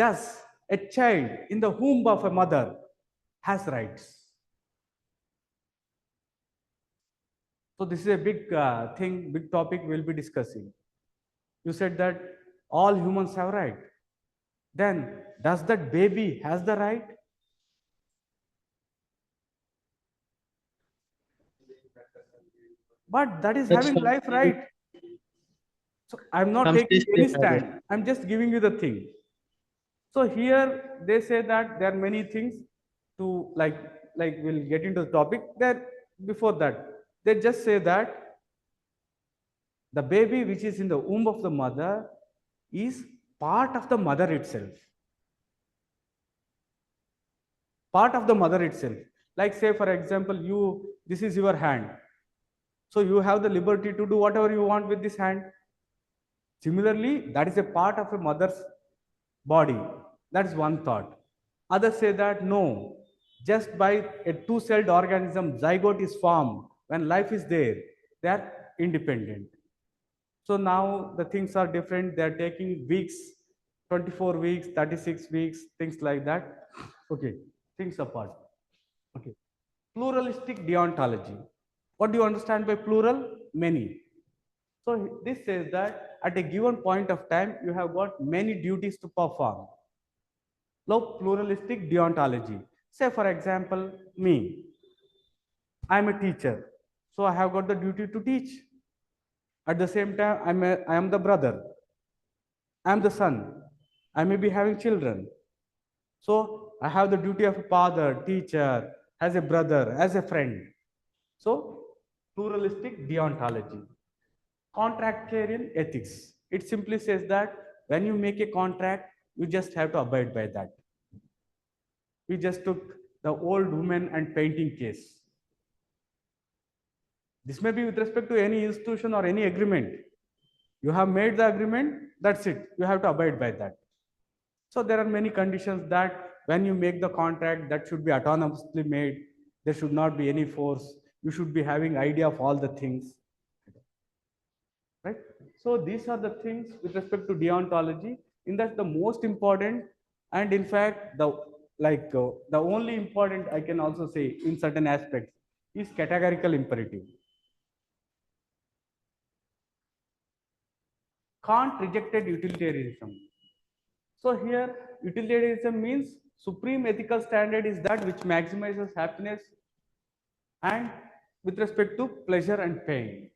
Does a child in the womb of a mother has rights? So this is a big thing, big topic we'll be discussing. You said that all humans have right. Then does that baby has the right? But that is That's having life, right? So I'm not Some taking states any they have stand. it. I'm just giving you the thing. So here they say that there are many things to like we'll get into the topic. That before that, they just say that the baby which is in the womb of the mother is part of the mother itself. Part of the mother itself. Like say for example, this is your hand. So you have the liberty to do whatever you want with this hand. Similarly, that is a part of a mother's body. That's one thought. Others say that no, just by a two-celled organism, zygote is formed. When life is there, they are independent. So now the things are different. They are taking weeks, 24 weeks, 36 weeks, things like that. Okay, things apart. Okay, pluralistic deontology. What do you understand by plural? Many. So this says that at a given point of time, you have got many duties to perform. Now, pluralistic deontology. Say for example, me. I am a teacher. So I have got the duty to teach. At the same time, I am the brother. I am the son. I may be having children. So I have the duty of a father, teacher, as a brother, as a friend. So, pluralistic deontology. Contractarian ethics. It simply says that when you make a contract, you just have to abide by that. We just took the old woman and painting case. This may be with respect to any institution or any agreement. You have made the agreement, that's it. You have to abide by that. So there are many conditions that when you make the contract, that should be autonomously made. There should not be any force. You should be having idea of all the things. Right? So these are the things with respect to deontology. In that, the most important, and in fact, the only important I can also say in certain aspects is categorical imperative. Kant rejected utilitarianism. So here, utilitarianism means supreme ethical standard is that which maximizes happiness and with respect to pleasure and pain.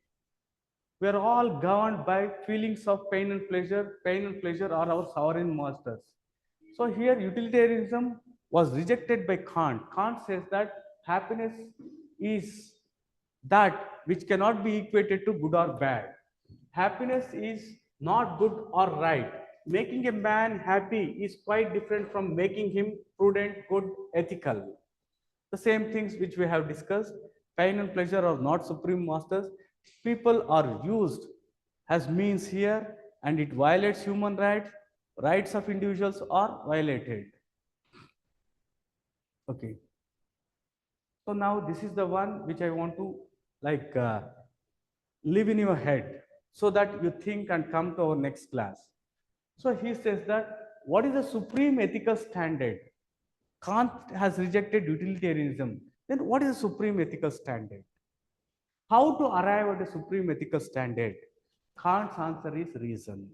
We are all governed by feelings of pain and pleasure. Pain and pleasure are our sovereign masters. So here utilitarianism was rejected by Kant. Kant says that happiness is that which cannot be equated to good or bad. Happiness is not good or right. Making a man happy is quite different from making him prudent, good, ethical. The same things which we have discussed, pain and pleasure are not supreme masters. People are used as means here, and it violates human rights. Rights of individuals are violated. Okay. So now this is the one which I want to live in your head so that you think and come to our next class. So he says that what is the supreme ethical standard? Kant has rejected utilitarianism. Then what is the supreme ethical standard? How to arrive at a supreme ethical standard? Kant's answer is reason.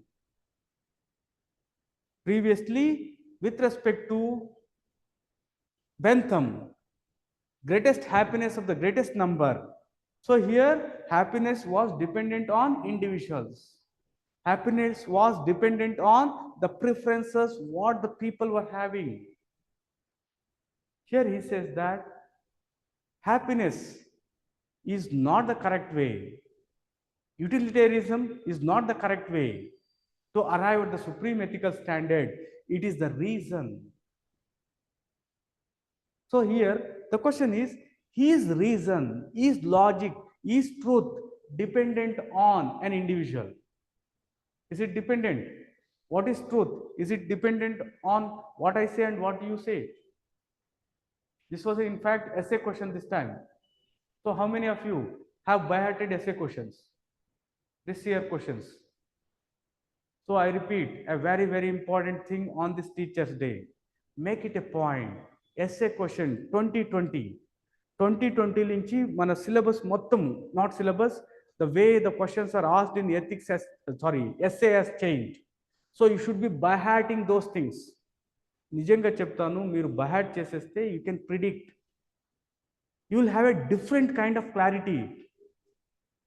Previously, with respect to Bentham, greatest happiness of the greatest number. So here, happiness was dependent on individuals. Happiness was dependent on the preferences, what the people were having. Here he says that happiness is not the correct way. Utilitarianism is not the correct way to arrive at the supreme ethical standard. It is the reason. So here the question is reason, is logic, is truth dependent on an individual? Is it dependent? What is truth? Is it dependent on what I say and what you say? This was in fact essay question this time. So how many of you have by-hearted essay questions? This year questions. So I repeat, a very, very important thing on this Teacher's Day. Make it a point. Essay question 2020. 2020 నుంచి మన syllabus మొత్తం, not syllabus, the way the questions are asked in ethics has, essay has changed. So you should be by-hearting those things. నిజంగా చెప్తాను, మీరు by-heart చేసేస్తే you can predict. You will have a different kind of clarity.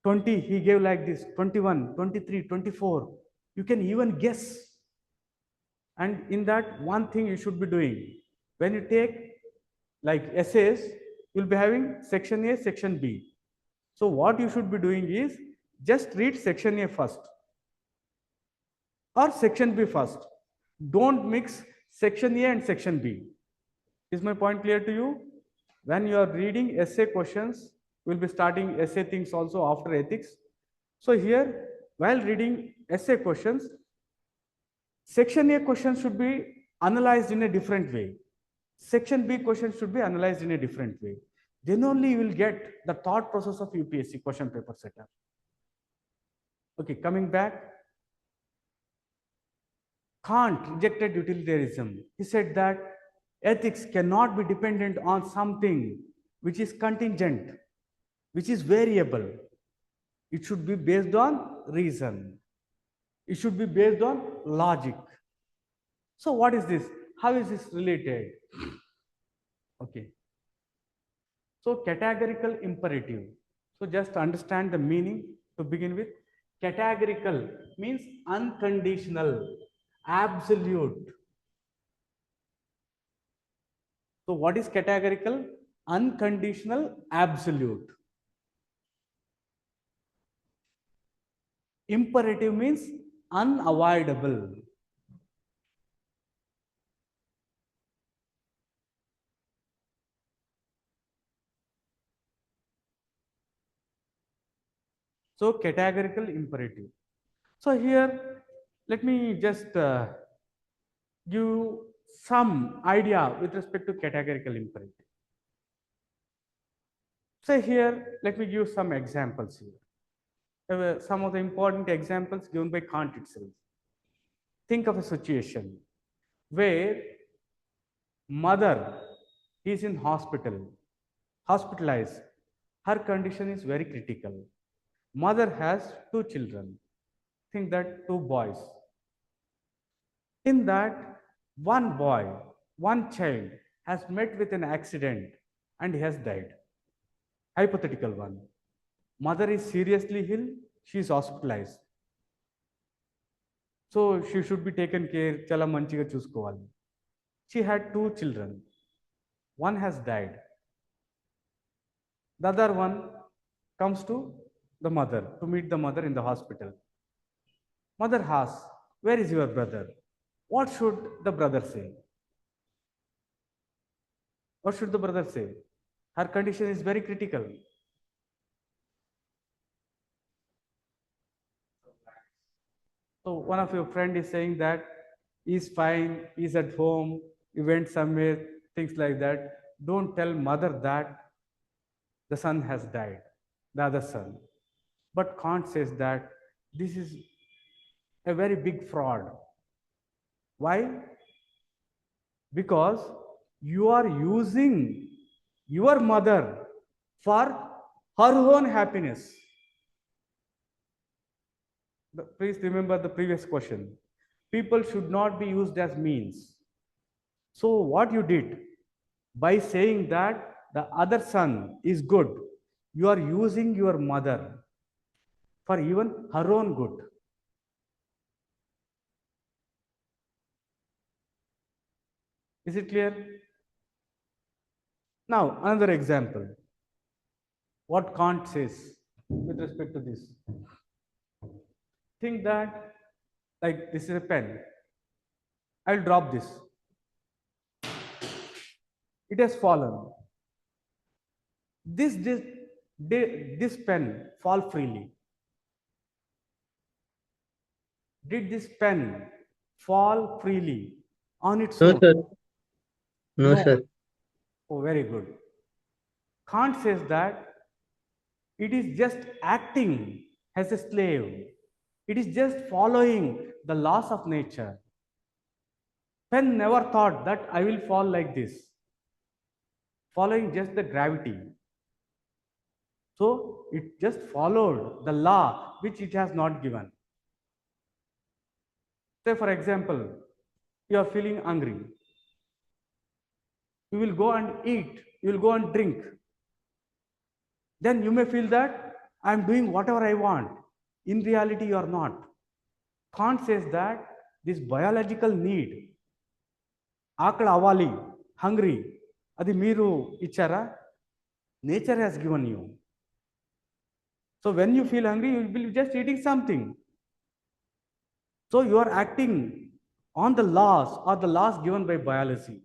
20, he gave like this, 21, 23, 24. You can even guess. And in that, one thing you should be doing, when you take like essays, you'll be having section A, section B. So what you should be doing is just read section A first or section B first. Don't mix section A and section B. Is my point clear to you? When you are reading essay questions, we'll be starting essay things also after ethics. So here, while reading essay questions, section A questions should be analyzed in a different way. Section B questions should be analyzed in a different way. Then only you will get the thought process of UPSC question paper setup. Okay, coming back. Kant rejected utilitarianism. He said that ethics cannot be dependent on something which is contingent, which is variable. It should be based on reason. It should be based on logic. So what is this? How is this related? Okay. So categorical imperative. So just understand the meaning to begin with. Categorical means unconditional, absolute. So what is categorical? Unconditional, absolute. Imperative means unavoidable. So categorical imperative. So here, let me just give some idea with respect to categorical imperative. So here, let me give some examples here. Some of the important examples given by Kant itself. Think of a situation where mother is in hospital, hospitalized. Her condition is very critical. Mother has two children. Think that two boys. In that, one boy, one child has met with an accident and he has died. Hypothetical one. Mother is seriously ill, she is hospitalized. So she should be taken care, chala manchiga chuskoవాలి. She had two children. One has died. The other one comes to the mother to meet the mother in the hospital. Mother asks, "Where is your brother?" What should the brother say? What should the brother say? Her condition is very critical. So one of your friend is saying that he's fine, he's at home, he went somewhere, things like that. Don't tell mother that the son has died, the other son. But Kant says that this is a very big fraud. Why? Because you are using your mother for her own happiness. Please remember the previous question. People should not be used as means. So what you did by saying that the other son is good, you are using your mother for even her own good. Is it clear? Now, another example. What Kant says with respect to this. Think that, like, this is a pen. I'll drop this. It has fallen. This pen fall freely? Did this pen fall freely on its No, own? sir. No, No. sir. Oh, very good. Kant says that it is just acting as a slave. It is just following the laws of nature. Pen never thought that I will fall like this, following just the gravity. So it just followed the law which it has not given. Say, for example, you are feeling hungry. You will go and eat, you will go and drink. Then you may feel that I am doing whatever I want. In reality, you are not. Kant says that this biological need, ఆకలి అవ్వాలి, hungry, అది మీరు ఇచ్చారా? Nature has given you. So when you feel hungry, you will be just eating something. So you are acting on the laws or the laws given by biology.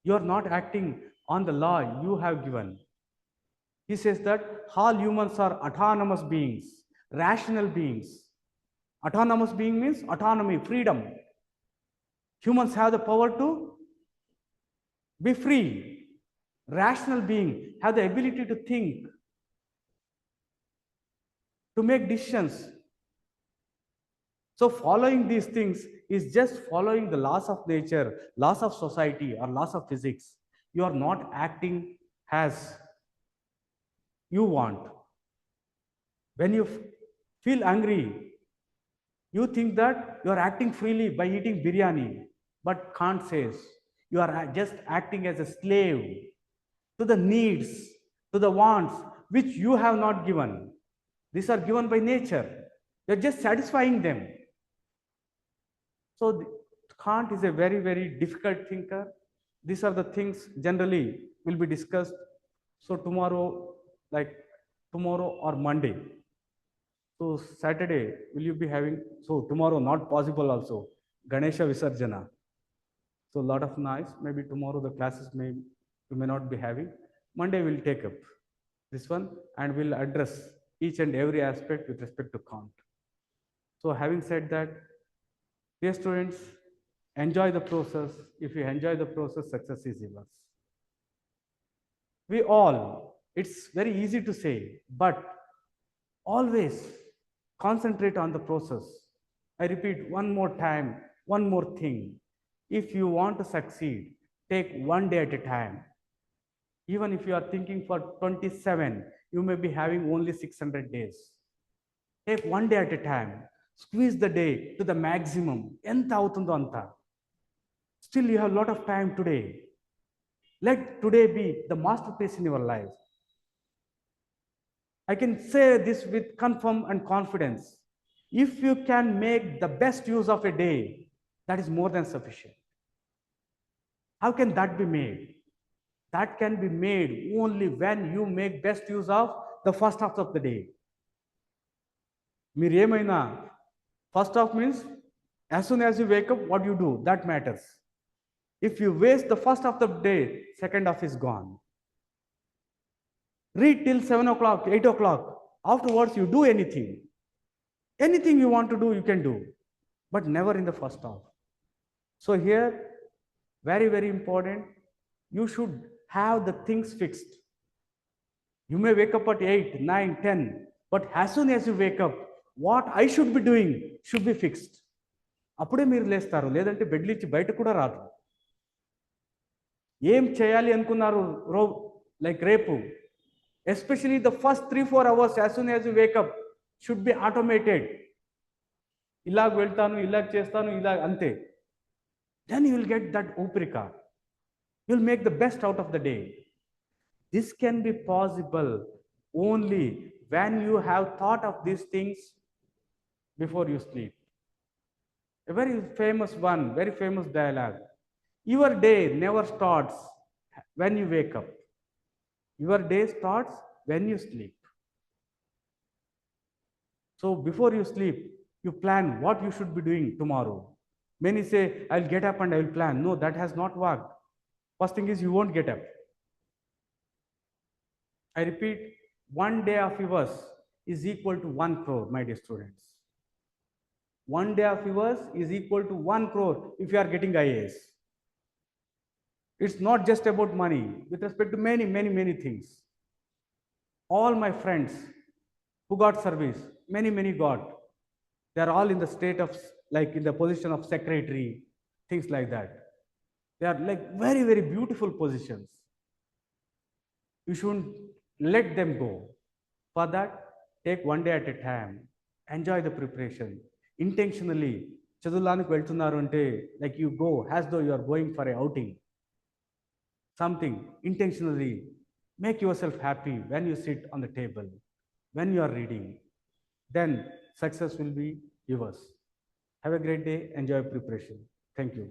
You are not acting on the law you have given. He says that all humans are autonomous beings, rational beings. Autonomous being means autonomy, freedom. Humans have the power to be free. Rational being have the ability to think, to make decisions. So following these things is just following the laws of nature, laws of society, or laws of physics. You are not acting as you want. When you feel angry, you think that you are acting freely by eating biryani. But Kant says you are just acting as a slave to the needs, to the wants which you have not given. These are given by nature. You are just satisfying them. So Kant is a very, very difficult thinker. These are the things generally will be discussed. So tomorrow or Monday, So Saturday, will you be having, so tomorrow not possible also, Ganesha Visarjana. So a lot of noise, maybe tomorrow the classes we may not be having. Monday we'll take up this one and we'll address each and every aspect with respect to count. So having said that, dear students, enjoy the process. If you enjoy the process, success is yours. We all, it's very easy to say, but always concentrate on the process. I repeat one more time, one more thing. If you want to succeed, take one day at a time. Even if you are thinking for 27, you may be having only 600 days. Take one day at a time. Squeeze the day to the maximum. Enta avutundo anta. Still, you have a lot of time today. Let today be the masterpiece in your life. I can say this with confirm and confidence. If you can make the best use of a day, that is more than sufficient. How can that be made? That can be made only when you make best use of the first half of the day. Miremaina, first half means as soon as you wake up, what you do, that matters. If you waste the first half of the day, second half is gone. Read till 7 o'clock, 8 o'clock. Afterwards, you do anything. Anything you want to do, you can do, but never in the first half. So here, very, very important, you should have the things fixed. You may wake up at 8, 9, 10, but as soon as you wake up, what I should be doing should be fixed. అప్పుడే మీరు లేస్తారు, లేదంటే బెడ్లు ఇచ్చి బయట కూడా రాదు. ఏం చేయాలి అనుకున్నారు లైక్ రేపు, especially the first 3-4 hours as soon as you wake up should be automated. ఇలాగ వెళ్తాను, ఇలాగ చేస్తాను, ఇలాగ అంతే. Then you will get that uprika. You will make the best out of the day. This can be possible only when you have thought of these things before you sleep. A very famous one, very famous dialogue. Your day never starts when you wake up. Your day starts when you sleep. So before you sleep, you plan what you should be doing tomorrow. Many say, I'll get up and I will plan. No, that has not worked. First thing is you won't get up. I repeat, one day of yours is equal to 1 crore, my dear students. One day of yours is equal to 1 crore if you are getting IAS. It's not just about money, with respect to many, many, many things. All my friends who got service, many, many got. They are all in the state of, like in the position of secretary, things like that. They are like very, very beautiful positions. You shouldn't let them go. For that, take one day at a time. Enjoy the preparation. Intentionally, చదువులానికి వెళ్తున్నారు అంటే like you go as though you are going for a outing. Something intentionally make yourself happy when you sit on the table, when you are reading. Then success will be yours. Have a great day. Enjoy preparation. Thank you.